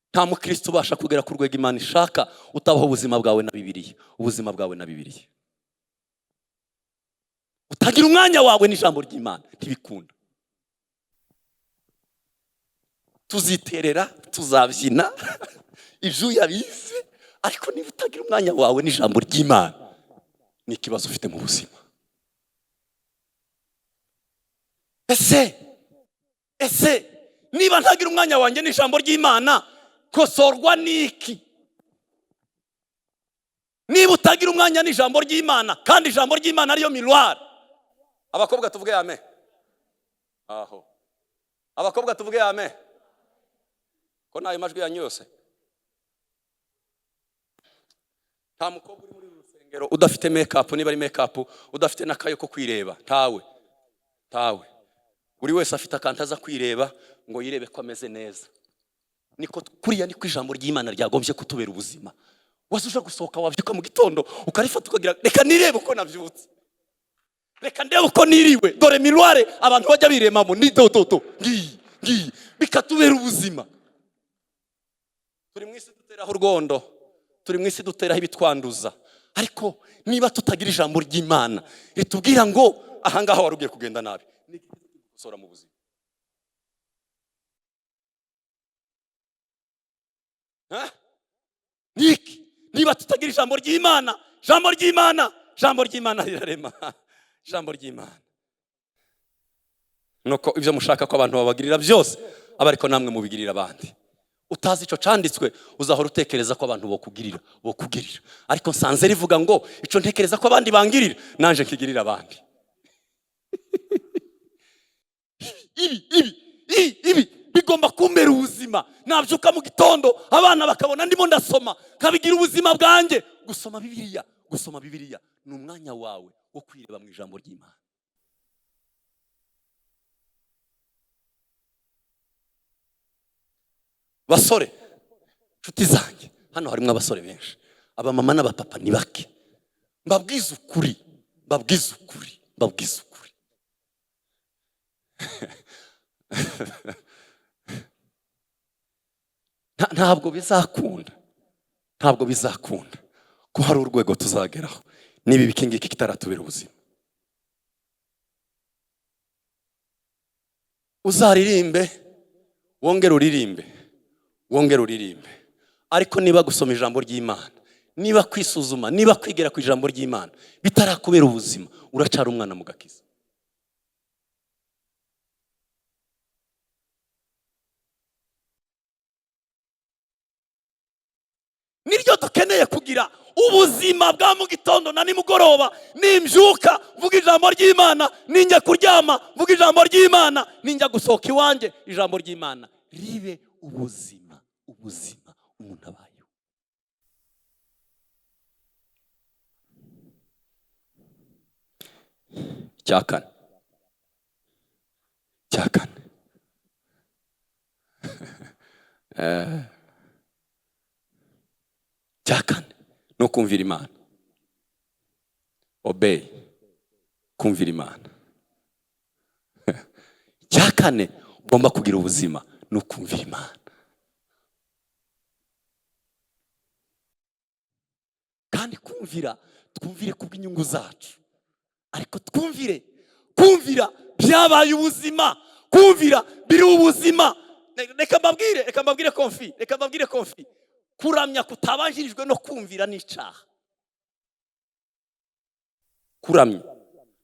Nta mukristo ubasha kugera ku rwego Imana ishaka utabaho ubuzima bwawe na Bibiliya. Utagira umwanya wawe n'ijambo ry'Imana ntibikunda. Tuziterera, tuzabyina ibyo yabize, ariko niba utagira umwanya wawe n'ijambo ry'Imana ni ikibazo ufite mu buzima. Ese niba ntagira umwanya wanjye n'ijambo ry'Imana, kosorwa niki? Niba utagira umwanya n'ijambo ry'Imana, kandi ijambo ry'Imana ariyo miroir. Abakobwa tuvuge amen. Aho abakobwa tuvuge amen. Ko nayo majwi yanyu yose. Nta mukobwa uri muri rusengero Ngero udafite make-up, niba ari make-up, udafite n'akayo ko kwireba, tawe. Buri wese afite akantu aza kwireba ngo yirebe ko ameze neza. Niko kuriya niko ijambo ry'Imana ryagombye kutubera ubuzima. Wasuje gusohoka wabyuka mu gitondo ukarifata ukagira reka nirebe uko navyutse. Reka ndebe uko niriwe. Dore miroir abantu bajya biremamo ni dododo. Ngi bikatubera ubuzima. Turi mwisi duteraho urwondo. Turi mwisi duteraho ibitwanduza. Ariko niba tutagira ijambo ry'Imana ritubwira ngo ahangaha warugiye kugenda nabi. Ni gusora mu buzima. Niki niba tutagira ijambo ry'Imana, ijambo ry'Imana rirarema. Ijambo ry'Imana. Nuko ibyo mushaka ko abantu babagirira byose aba ariko namwe mubigirira abandi. Utazi ico canditswe uzahora utekereza ko abantu bokugirira. Ariko nsanze rivuga ngo ico ntekereza ko abandi bangirira nanje nkigirira abandi. Ibi bigomba kumera ubuzima. Nabyuka mu gitondo abana bakabona ndimo ndasoma kabigira ubuzima bwanjye. Gusoma Bibiliya ni umwanya wawe wo kwireba mu ijambo ry'Imana. Basore nshuti zanjye hano harimo abasore benshi, aba mama n'abapapa ni bake. Mbabwiza ukuri ntabwo bizakunda ko hari urwego tuzageraho nibi bikingiki kitaratubera ubuzima. Uzaririmbe wongere uririmbe ariko niba gusoma ijambo ry'Imana, niba kwisuzuma, niba kwigera ku ijambo ry'Imana bitarakubera ubuzima, uracara umwana mu gakiza. Niryo dukeneye kugira ubuzima bwa mu gitondo na nimugoroba. Nimbyuka vuga ijambo ry'Imana, ninjya kuryama vuga ijambo ry'Imana, ninjya gusohoka iwanjye ijambo ry'Imana ribe ubuzima umuntu abayo. Cyakane no kumvira Imana. Obey, kumvira Imana. Cyakane ugomba kugira ubuzima no kumvira Imana. Kandi twumvire kubw'inyungu zacu, ariko twumvira byabaye ubuzima, kumvira biri ubuzima. Reka mbabwire konfi, kuramya kutabanjirijwe no kumvira n'icaha. Kuramya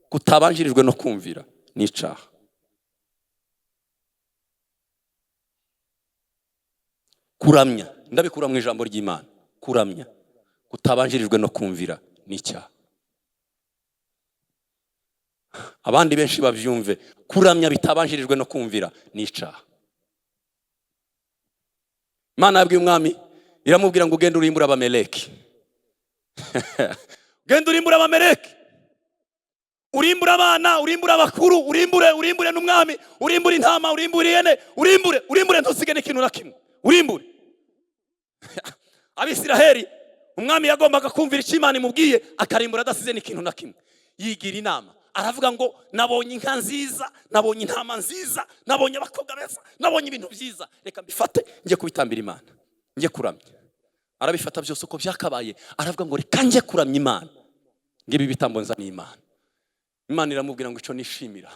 kutabanjirijwe no kumvira n'icaha. Kuramya ndabikura mu ijambo ry'Imana. Kuramya kutabanjirijwe no kumvira n'icyaha. Abandi benshi bavyumve, kuramya bitabanjirijwe no kumvira n'icyaha. Imana yabwiye umwami iramubwira ngo ugende urimbura Abameleki. Genda urimbura Abameleki. Urimbura abana, urimbura abakuru, urimbure n'umwami, urimbura intama, urimbura ihene, urimbure ntusige n'ikintu na kimwe. Urimbure. Abisiraheli umwami yagombaga kumvira icyo Imana imubwiye akarimbura adasize n'ikintu na kimwe. Yigira inama aravuga ngo nabonye inka nziza, nabonye intama nziza, nabonye abakobwa beza, nabonye ibintu byiza, reka mbifate njye kubitambira Imana, njye kuramya. Arabifata byose uko byakabaye, aravuga ngo reka njye kuramya Imana, ngibi bitambo nzaniye Imana. Imana iramubwira ngo ico nishimira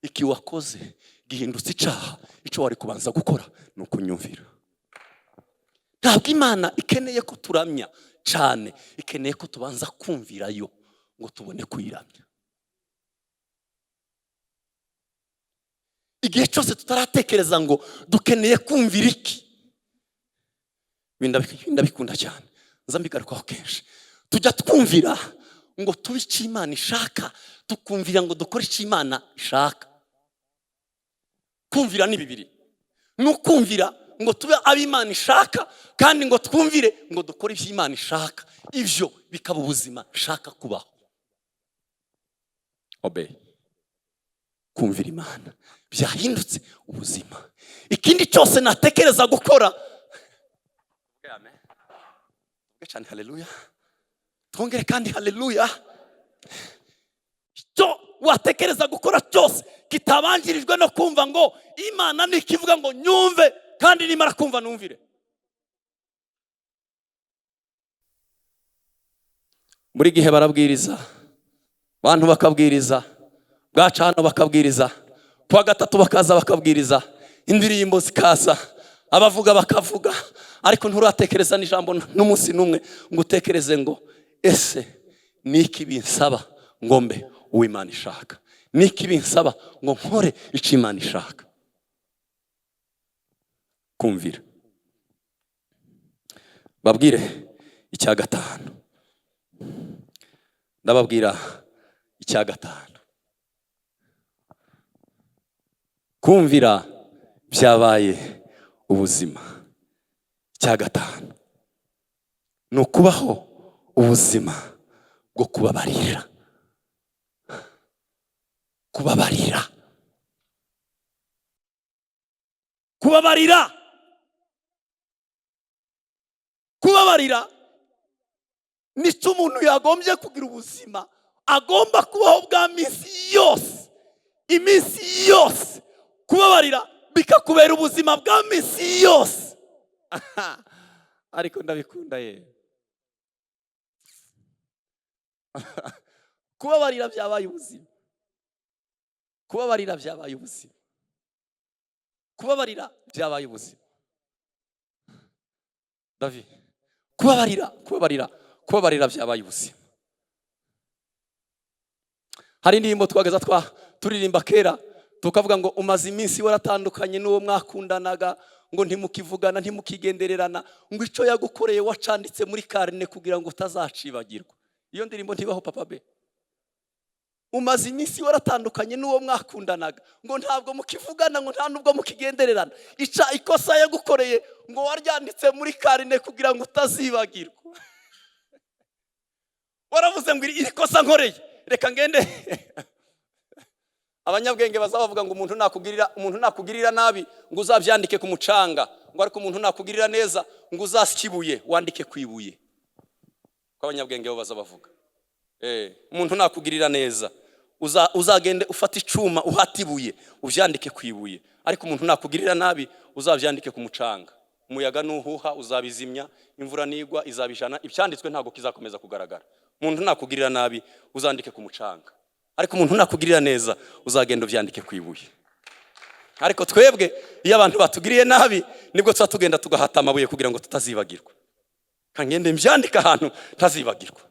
iki wakoze gihindutse icaha, ico wari kubanza gukora nuko nyumvira. Ntabwo Imana ikeneye ko turamya cyane, ikeneye ko tubanza kumvirayo ngo tubone kuyiramya. Igihe cyose tutaratekereza ngo dukeneye kumvira iki, ndabikunda cyane, nzambigarukaho kenshi. Tujya twumvira ngo tube icyo Imana ishaka, tukumvira ngo dukore icyo Imana ishaka. Kumvira ni bibiri. Nukumvira ngo tube ab'Imana ishaka, kandi ngo twumvire ngo dukore ibyo Imana ishaka. Ibyo bikaba ubuzima nshaka kubaho. Obey, kumvira Imana byahindutse ubuzima. Ikindi cyose natekereza gukora, amen, cyane haleluya, twongere kandi haleluya, cyo watekereza gukora cyose kitabanjirijwe no kumva ngo Imana nikivuga ngo nyumve, kandi nimara kumva numvire. Muri gihe barabwiriza, abantu bakabwiriza, bwaca hano bakabwiriza, kuwa gatatu bakaza bakabwiriza, indirimbo zikaza, abavuga bakavuga, ariko nturatekereza n'ijambo n'umunsi numwe ngo utekereze ngo ese niki binsaba ngo mbe uw'Imana ishaka, niki binsaba ngo nkore icyo Imana ishaka. Kumvira. Babwire icya gatanu, ndababwira icya gatanu. Kumvira byabaye ubuzima. Icya gatanu ni ukubaho ubuzima bwo kubabarira. Kubabarira, kubabarira, kubabarira nicyo umuntu yagombye kugira ubuzima agomba kubaho bwa minsi yose, iminsi yose. Kubabarira bikakubera ubuzima bwa minsi yose. Ariko ndabikunda ye. Kubabarira byabaye ubuzima. Kubabarira byabaye ubuzima. Kubabarira byabaye ubuzima. David, kubabarira byabaye ubuzima. Hari indirimbo twageza turirimba kera tukavuga ngo umaze iminsi waratandukanye n'uwo mwakundanaga, ngo ntimukivugana ntimukigendererana, ngo ico yagukoreye wacanditse muri karine kugira ngo utazacibagirwa. Iyo ndirimbo ntibaho papa be. Umaze iminsi waratandukanye n'uwo mwakundanaga, ngo ntabwo mukivugana, ngo nta nubwo mukigendererana, ikosa yagukoreye ngo waryanditse muri karine kugira ngo utazibagirwa. Waravuze ngo iri kosa nkoreye reka ngende. Abanyabwenge bazabavuga ngo umuntu nakugirira nabi ngo uzabyandike ku mucanga, ngo ariko umuntu nakugirira neza ngo uzasikibuye wandike kwibuye. Ko abanyabwenge bo bazabavuga umuntu nakugirira neza uzagende ufata icuma uhatibuye uvyandike kwibuye, ariko umuntu nakugirira nabi uzabyandike ku mucanga. Umuyaga nuhuha uzabizimya, imvura nigwa izabijana, ibyanditswe ntago kizakomeza kugaragara. Umuntu nakugirira nabi uzandike ku mucanga, ariko umuntu nakugirira neza uzagenda uvyandike kwibuye. Ariko twebwe iyo abantu batugiriye nabi nibwo tugenda tugahata amabuye kugira ngo tutazibagirwa. Kangende mbyandika ahantu ntazibagirwa.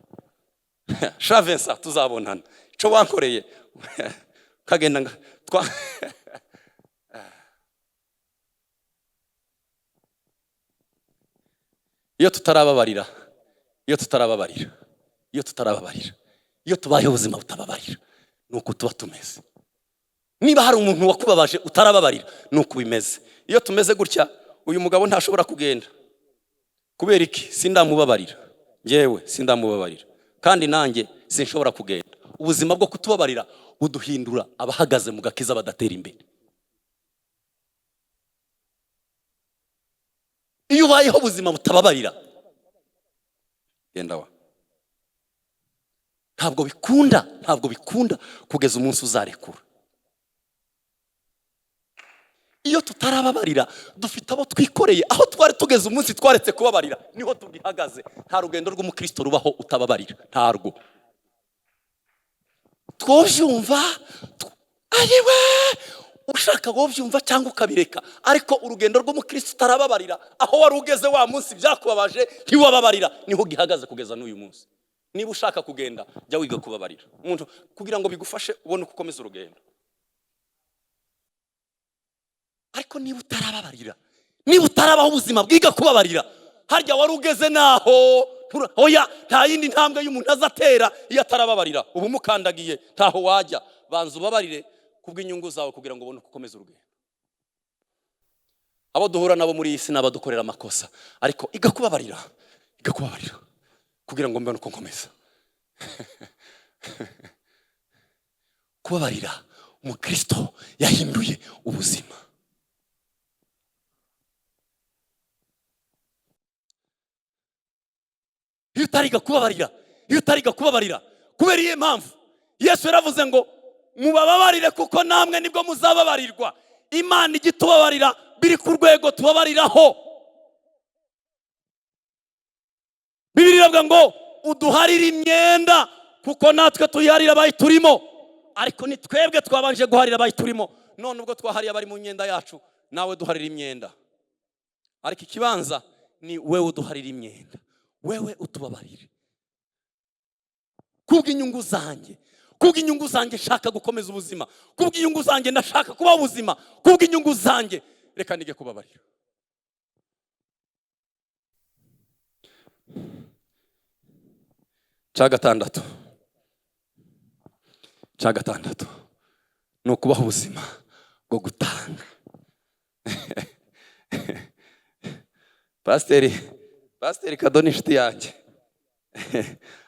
Shavensa tuzabonana ico wankoreye kagenda iyo tutarababarira, iyo tubaye ubuzima butababarira, nuko tuba tumeze. Niba hari umuntu wakubabaje utarababarira, nuko bimeze. Iyo tumeze gutya, uyu mugabo ntashobora kugenda. Kubera iki? Sindamubabarira. Jewe sindamubabarira, kandi nanjye sinshobora kugenda. Ubuzima bwo kutubabarira buduhindura abahagaze mu gakiza badatera imbere. Iyo ubayeho ubuzima butababarira, genda wa ntabwo bikunda kugeza umunsi uzarekura. Iyo tutarababarira dufite abo twikoreye, aho twari tugeze umunsi twaretse kubabarira niho tugihagaze. Nta rugendo rw'umukristo rubaho utababarira, ntarwo. Twovyumva ariwe ushaka wovyumva cyangwa ukabireka, ariko urugendo rw'umukristo utarababarira, aho wari ugeze wa munsi byakubabaje ntiwababarira, niho gihagaze kugeza n'uyu munsi. Niba ushaka kugenda jya wiga kubabarira umuntu kugira ngo bigufashe ubone ukomeza urugendo. Ariko niba utarababarira, niba utarabaho ubuzima bwiga kubabarira, harya wari ugeze naho oya, nta yindi ntambwe y'umuntu azatera iyo atarababarira. Ubu mukandagiye ntaho wajya. Banza ubabarire kubw'inyungu zawe kugira ngo ubone ukomeza urugendo. abo duhura nabo muri iyi si n'abadukorera amakosa, ariko igakubabarira kugira ngo mbone uko nkomeza. Kubabarira umukristo yahinduye ubuzima. Iyo utariga kubabarira kubera iyo mpamvu Yesu yaravuze ngo mubababarire kuko namwe nibwo muzababarirwa. Imana igitubabarira biri ku rwego tubabariraho. Bibiliya iravuga ngo uduharire imyenda kuko natwe tuyiharira abayiturimo, ariko ni twebwe twabanje guharira abayiturimo. None ubwo twahariye abari mu myenda yacu, nawe duharira imyenda. Ariko ikibanza ni wewe uduharira imyenda, wewe utubabarire. Kubw'inyungu zanjye nshaka gukomeza ubuzima, kubw'inyungu zanjye ndashaka kuba ubuzima, kubw'inyungu zanjye reka nige kubabarira. Cya gatandatu ni ukubaho ubuzima bwo gutanga. Pasiteri Kado ni inshuti yanjye.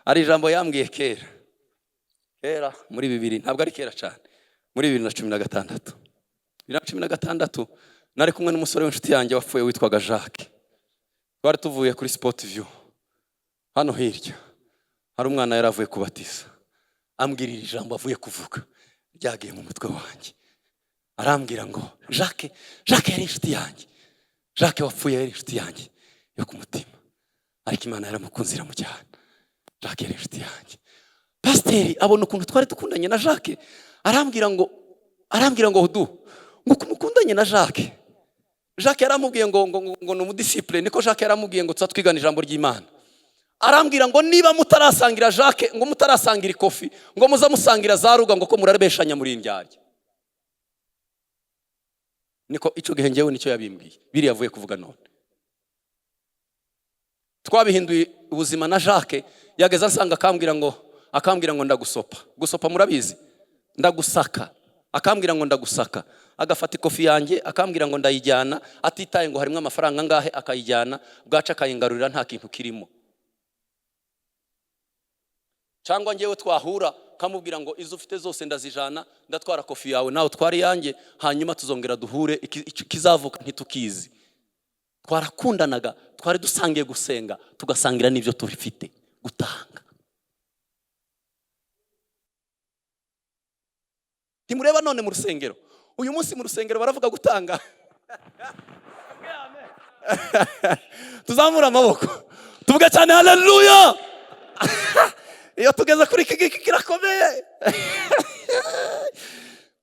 Hari ijambo yambwiye kera muri 2000, ntabwo ari kera cyane, muri 2016. 2016 nari kumwe n'umusore w'inshuti yanjye wapfuye witwaga Jacques. Twari tuvuye kuri Sport View hano hirya, hari umwana yari avuye kubatiza, ambwirira ijambo avuye kuvuga ryagiye mu mutwe wanjye. Arambwira ngo Jacques yari inshuti yanjye, Jacques wapfuye yari inshuti yanjye yo ku mutima, ariko Imana yaramukunze iramujyana. Jacques yari inshuti yanjye. Pasiteri abona ukuntu twari dukundanye na Jacques, arambwira ngo ngo kumukundanye na Jacques yaramubwiye ngo ni umudiscipline, niko Jacques yaramubwiye ngo twigana ijambo ry'Imana. Arambwira ngo niba mutarasangira Jacques, ngo mutarasangira ikofi, ngo muza musangira za ruga, ngo ko murarabeshanya muri indyarya. Niko ico gihe ngewe nicyo yabimbwiye, biri yavuye kuvuga none. Twabihinduye ubuzima na Jacques, yageza nsanga akambwira ngo gusopa murabizi, ndagusaka. Akambwira ngo ndagusaka, agafata ikofi yanjye akambwira ngo ndayijyana, atitaye ngo harimo amafaranga ngahe, akayijyana bwaca akayingarurira nta kintu kirimo. Cyangwa ngewe twahura kamubwira ngo izo ufite zose ndazijana, ndatwara kofi yawe nawe twari yanjye, hanyuma tuzongera duhure, kizavuka ntitukizi. Twarakundanaga, twari dusangiye gusenga, tugasangira n'ibyo tufite gutanga. Timureba none mu rusengero, uyu munsi mu rusengero baravuga gutanga. Tuzamura amaboko tuvuga cyane haleluya. Iyo tugeze kuri iki kirakomeye.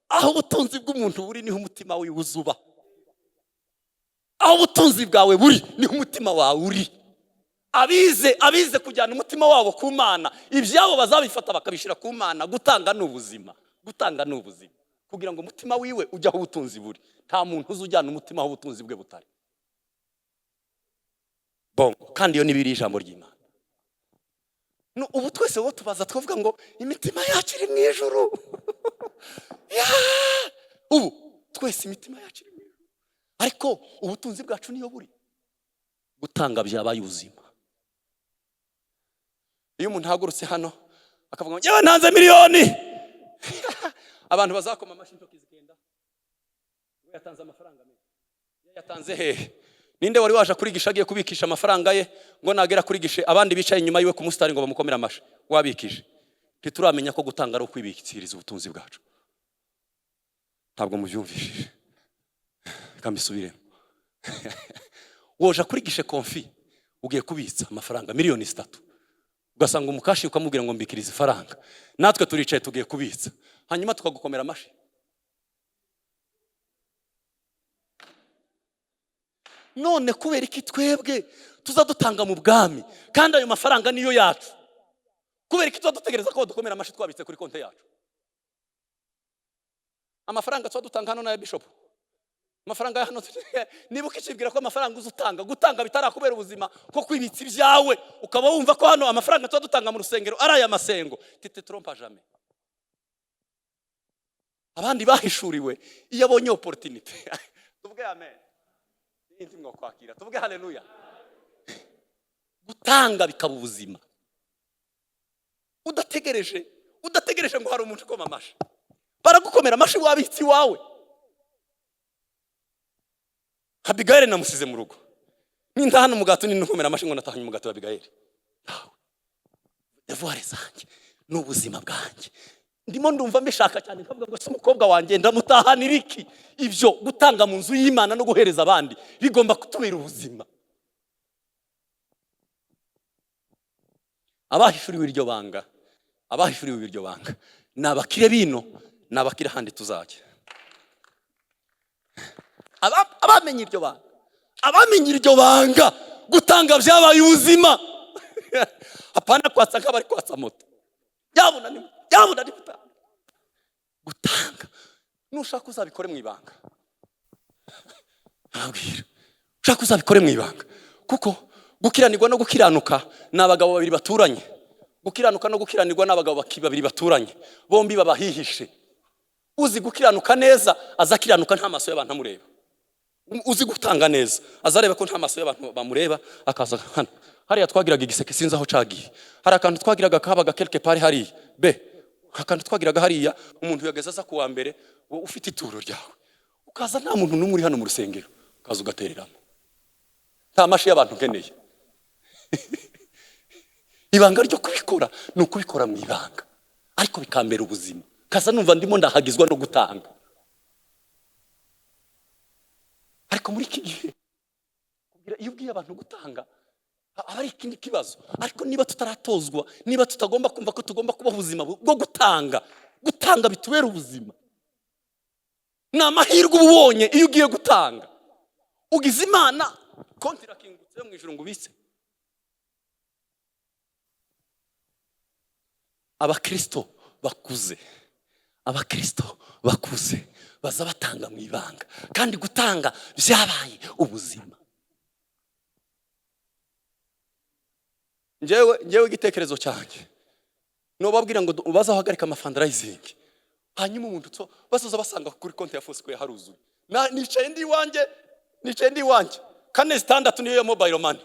Aho ubutunzi bw'umuntu buri niho umutima wawe uzuba. Aho ubutunzi bwawe buri niho umutima wawe uri. Abize kujyana umutima wabo ku Mana, ibyabo bazabifata bakabishira ku Mana. Gutanga n'ubuzima, kugira ngo umutima wiwe ujya aho ubutunzi buri. Nta muntu uzujyana umutima aho ubutunzi bwe butari. Kandi iyo nibiri ijambo ry'Imana. Ubu twese bo tubaza twavuga ngo imitima yacu iri mu ijuru. Ubu twese imitima yacu iri mu ijuru, ariko ubutunzi bwacu niyo buri. Gutanga byabaye ubuzima. Iyo umuntu hagurutse hano akavuga ngo yewe ntanze miliyoni, abantu bazakoma amashyi intoki zigenda. We yatanze amafaranga menshi. Yatanze hehe? Ninde wari waje kurigisha agiye kubikisha amafaranga ye ngo nagera kurigishe abandi bicaye inyuma yiwe ku mustari ngo bamukomera amashi? Wabikije. Ntituramenya ko gutanga ari ukwibikiriza ubutunzi bwacu. Ntabwo mubyumvishije. Kambisubiremo. Woja kurigishe konfi, ugiye kubitsa amafaranga miliyoni 3. Ugasanga umukashi ukamubwira ngo mbikirize ifaranga. Natwe turicaye tugiye kubitsa, hanyuma tukagukomera amashi. None kubera iki twebwe tuzadutanga mu bwami kandi ayo mafaranga niyo yacu? Kubera iki tuzadutegereza ko dukomera amashi twabitse kuri konte yacu? Amafaranga tuzadutanga hano na bishop, amafaranga hano niba ukicibwira ko amafaranga uzutanga, gutanga bitarakubera ubuzima ko kwibitsa ibyawe, ukaba wumva ko hano amafaranga tuzadutanga mu rusengero ari aya masengo, tite trompa jamais. Abandi bahishuriwe iyo abonye opportunity. Tuvuge amen. indi mwo kwakira tuvuge haleluya. Gutanga bikaba ubuzima. Udategereje ngo hari umuntu ukoma amashi. Baragukomera amashi wabitsi wawe. Abigail namusize mu rugo. Ninda hano mugato ninkomera amashi ngo natahanye mugato wa Abigail. Devoir zanjye n'ubuzima bwanjye. Ndimo ndumva mbishaka cyane nkavuga ngo se umukobwa wanjye ndamutahanira iki? Ibyo gutanga mu nzu y'Imana no guhereza abandi bigomba kutubera ubuzima. Abahishuriwe iryo banga nabakire bino nabakire handi tuzajya. Abamenye iryo banga gutanga byabaye ubuzima. Apana kwatsa nk'abari kwatsa moto. Yabona ni gutanga. Nushaka uzabikore mu ibanga. Nabwira. Ushaka uzabikore mu ibanga. Kuko gukiranirwa no gukiranuka n'abagabo babiri baturanye. Gukiranuka no gukiranirwa n'abagabo babiri baturanye. Bombi babahihishe. Uzi gukiranuka neza azakiranuka nta maso y'abantu amureba. Uzi gutanga neza azareba ko nta maso y'abantu bamureba akaza hano. Hariya twagiraga igiseke sinzi aho cagiye. Hari akantu twagiraga kabaga quelque part hariya. Akantu twagiraga hariya umuntu yageza za kuwa mbere ufite ituro ryawe. Ukaza nta muntu n'umuri hano mu rusengero. Ukaza ugatereramo. Nta mashi y'abantu nkeneye. Ibanga ryo kubikora ni ukubikora mu ibanga. Ariko bikambera ubuzima. Kaza numva ndimo ndahagizwa no gutanga. Ariko muri iki gihe kugira iyo ubwiye abantu gutanga abari ikindi kibazo. Ariko niba tutaratozwa, niba tutagomba kumva ko tugomba kuba ubuzima bwo gutanga bitubera ubuzima. Ni amahirwe ubonye iyo ugiye gutanga. Ugize Imana konti irakingutse mu ijuru ngo ubitse. Abakristo bakuze baza batanga mu ibanga. Kandi gutanga byabaye ubuzima. Njewe igitekerezo cyanjye no babwira ngo bazahagarika fundraising. Hanyuma umuntu basoza basanga kuri konti ya Fosco haruzuye. Nicaye ndi iwanjye. Kane standard niyo ya mobile money.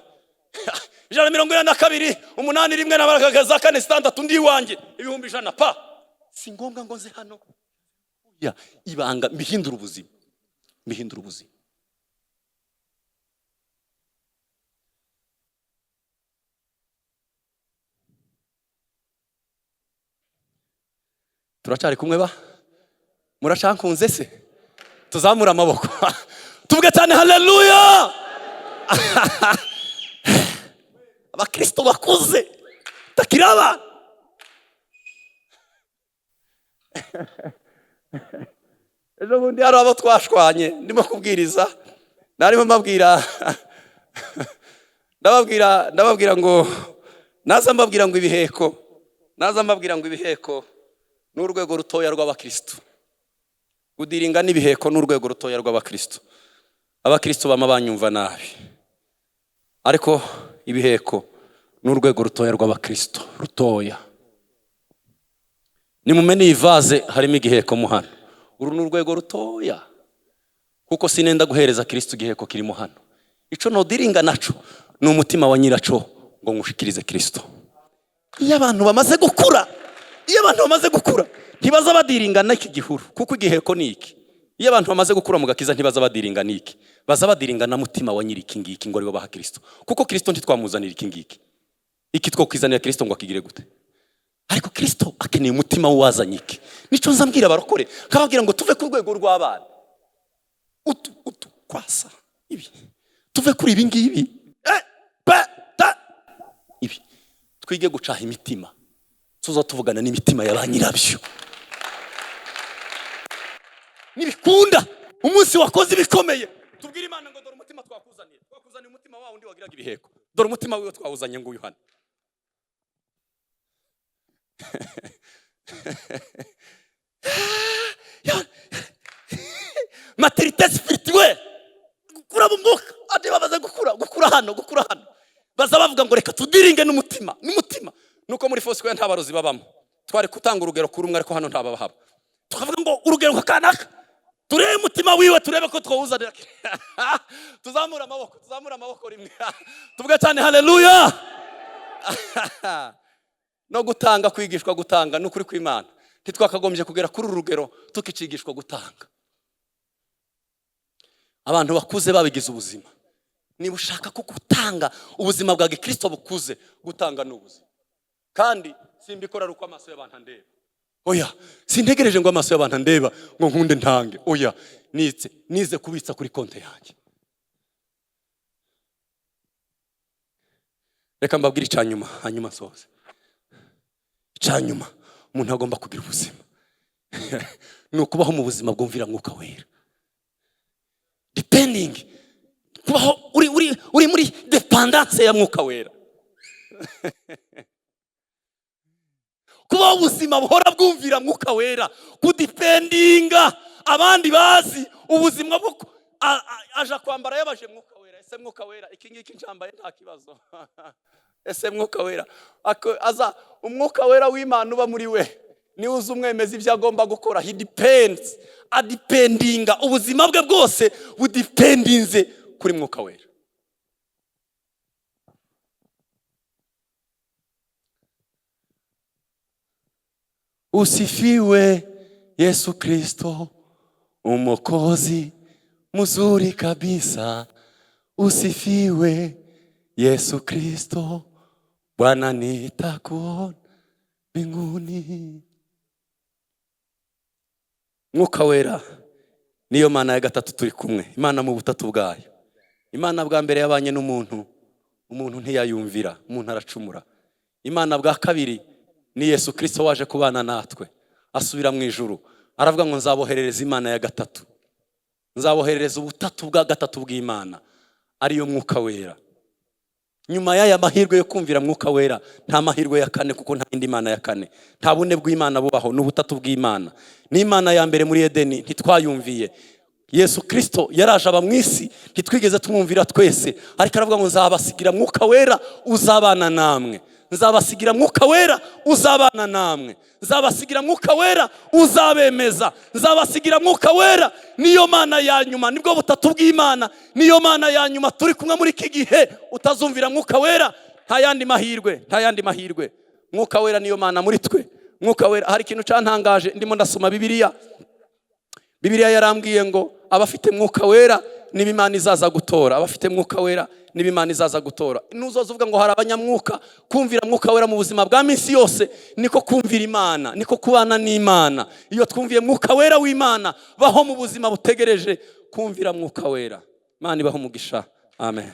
142 8 rimwe nabaragaza kane standard ndi iwanjye 100 pa. Si ngombwa ngo nze hano. Ya ibanga mbihindura ubuzima. Turacari kumwe ba? Murashankunze se? Tuzamura amaboko. Tuvuge cyane haleluya. Abakristo bakuze takiraba. Ejo bundi hari abo twashwanye ndimo kubwiriza. Narimo ndababwira ngo naza mbabwira ngo ibiheko n'urwego rutoya rw'abakristo. Gudiringa n'ibiheko n'urwego rutoya rw'abakristo. Abakristo bama banyumva nabi. Ariko ibiheko n'urwego rutoya rw'abakristo rutoya. Ni mumeni ivaze harimo igiheko mu hano. Uru n'urwego rutoya. Kuko sinenda guhereza Kristo igiheko kirimo hano. Ico no diringa naco ni umutima wa nyiraco ngo ngushikirize Kristo. Iyo abantu bamaze gukura ntibaza badiringa n'iki gihuru kuko igiheko niki. Iyo abantu bamaze gukura mu gakiza ntibaza badiringa niki. Baza badiringa na mutima wa nyiriki ngiki ngo ari baha Kristo. Kuko Kristo ntitwamuzanira iki ngiki. Iki twokwizanira Kristo ngo akigire gute? Ariko Kristo akeneye umutima wazanye iki. Nico nzambwira barokore kababwira ngo tuve ku rwego rw'abana. Kwasa ibi. Tuve kuri ibi ngibi. Ibi. Twige gucaha imitima. Tuzo tuvugana n'imitima y'abanyirabyo. Nibikunda umunsi wakoze ibikomeye. Tubwire Imana ngo dore umutima twakuzaniye. Twakuzaniye umutima wawe undi wagiraga ibiheko. Dore umutima wiwe twawuzanye ngo Yohana. Maturité spirituelle. Gukura mu mwuka. Ati babaza gukura hano. Baza bavuga ngo reka tudiringe n'umutima. Nuko muri Fosco nta barozi babamo. Twari kutanga urugero kuri umwe ariko hano ntababahaba. Tukavuga ngo urugero kanaka. turebe umutima wiwe, turebe ko twawuzanira. Tuzamura amaboko rimwe. Tuvuge cyane haleluya. No gutanga, kwigishwa gutanga n'ukuri kw'Imana. Ntitwakagombye kugera kuri urugero tukicigishwa gutanga. Abantu bakuze babigize ubuzima. Niba ushaka ko gutanga ubuzima bwa Gikristo bukuze, gutanga n'ubuzima. Kandi simbikora ruko amaso y'abantu ndeba. Oya, sintegereje ngo amaso y'abantu ndeba ngo nkunde ntange. Oya, nize kubitsa kuri konte yanjye. Reka mbabwire icyanyuma, hanyuma soze. Icyanyuma umuntu agomba kugira ubuzima. Ni ukubaho mu buzima bwumvira Mwuka Wera. Depending, kubaho uri muri dependance ya Mwuka Wera. Kubaho ubuzima buhora bwumvira Mwuka Wera, kudependinga abandi bazi ubuzima bwo aja kwambara yabaje Mwuka Wera. Ese Mwuka Wera iki ngiki ncambaye nta kibazo. Ese Mwuka Wera aza Umwuka Wera w'Imana uba muri we, ni uzi umwemeza ibyo agomba gukora. He depends, adependinga ubuzima bwe bwose budependinze kuri Mwuka Wera. Usifiwe Yesu Kristo, Mwokozi mzuri kabisa. Usifiwe Yesu Kristo, Bwana nitakuona mbinguni. Mwuka Wera niyo Mana ya gatatu turi kumwe. Imana mu butatu bwayo. Imana bwa mbere yabanye n'umuntu, umuntu ntiyayumvira, umuntu aracumura. Imana bwa kabiri ni Yesu Kristo waje kubana natwe, asubira mu ijuru, aravuga ngo nzaboherereza Imana ya gatatu. Nzaboherereza ubutatu bwa gatatu bw'Imana, ariyo Mwuka Wera. Nyuma y'aya mahirwe yo kumvira Mwuka Wera, nta mahirwe ya kane, kuko nta indi Mana ya kane. Nta bune bw'Imana bubaho, n'ubutatu bw'Imana. Ni Imana ya mbere muri Edeni ntitwayumviye. Yesu Kristo yaraje aba mu isi, ntitwigeze tumwumvira twese, ariko aravuga ngo nzabasigira Mwuka Wera uzabana namwe. Nzabasigira Mwuka Wera uzabana namwe. Nzabasigira Mwuka Wera uzabemeza. Nzabasigira Mwuka Wera, niyo Mana ya nyuma, nibwo butatu bw'Imana, niyo Mana ya nyuma turi kumwe muri iki gihe. Utazumvira Mwuka Wera, nta yandi mahirwe. Mwuka Wera niyo Mana muri twe. Mwuka Wera, hari ikintu cantangaje ndimo ndasoma Bibiliya yarambwiye ngo abafite Mwuka Wera niba Imana izaza gutora. Abafite Mwuka Wera niba Imana izaza gutora. Nuzoza uvuga ngo hari abanyamwuka, kumvira Mwuka Wera mu buzima bwa minsi yose niko kumvira Imana, niko kubana n'Imana. Iyo twumviye Mwuka Wera w'Imana, baho mu buzima butegereje kumvira Mwuka Wera. Imana ibaho umugisha. Amen.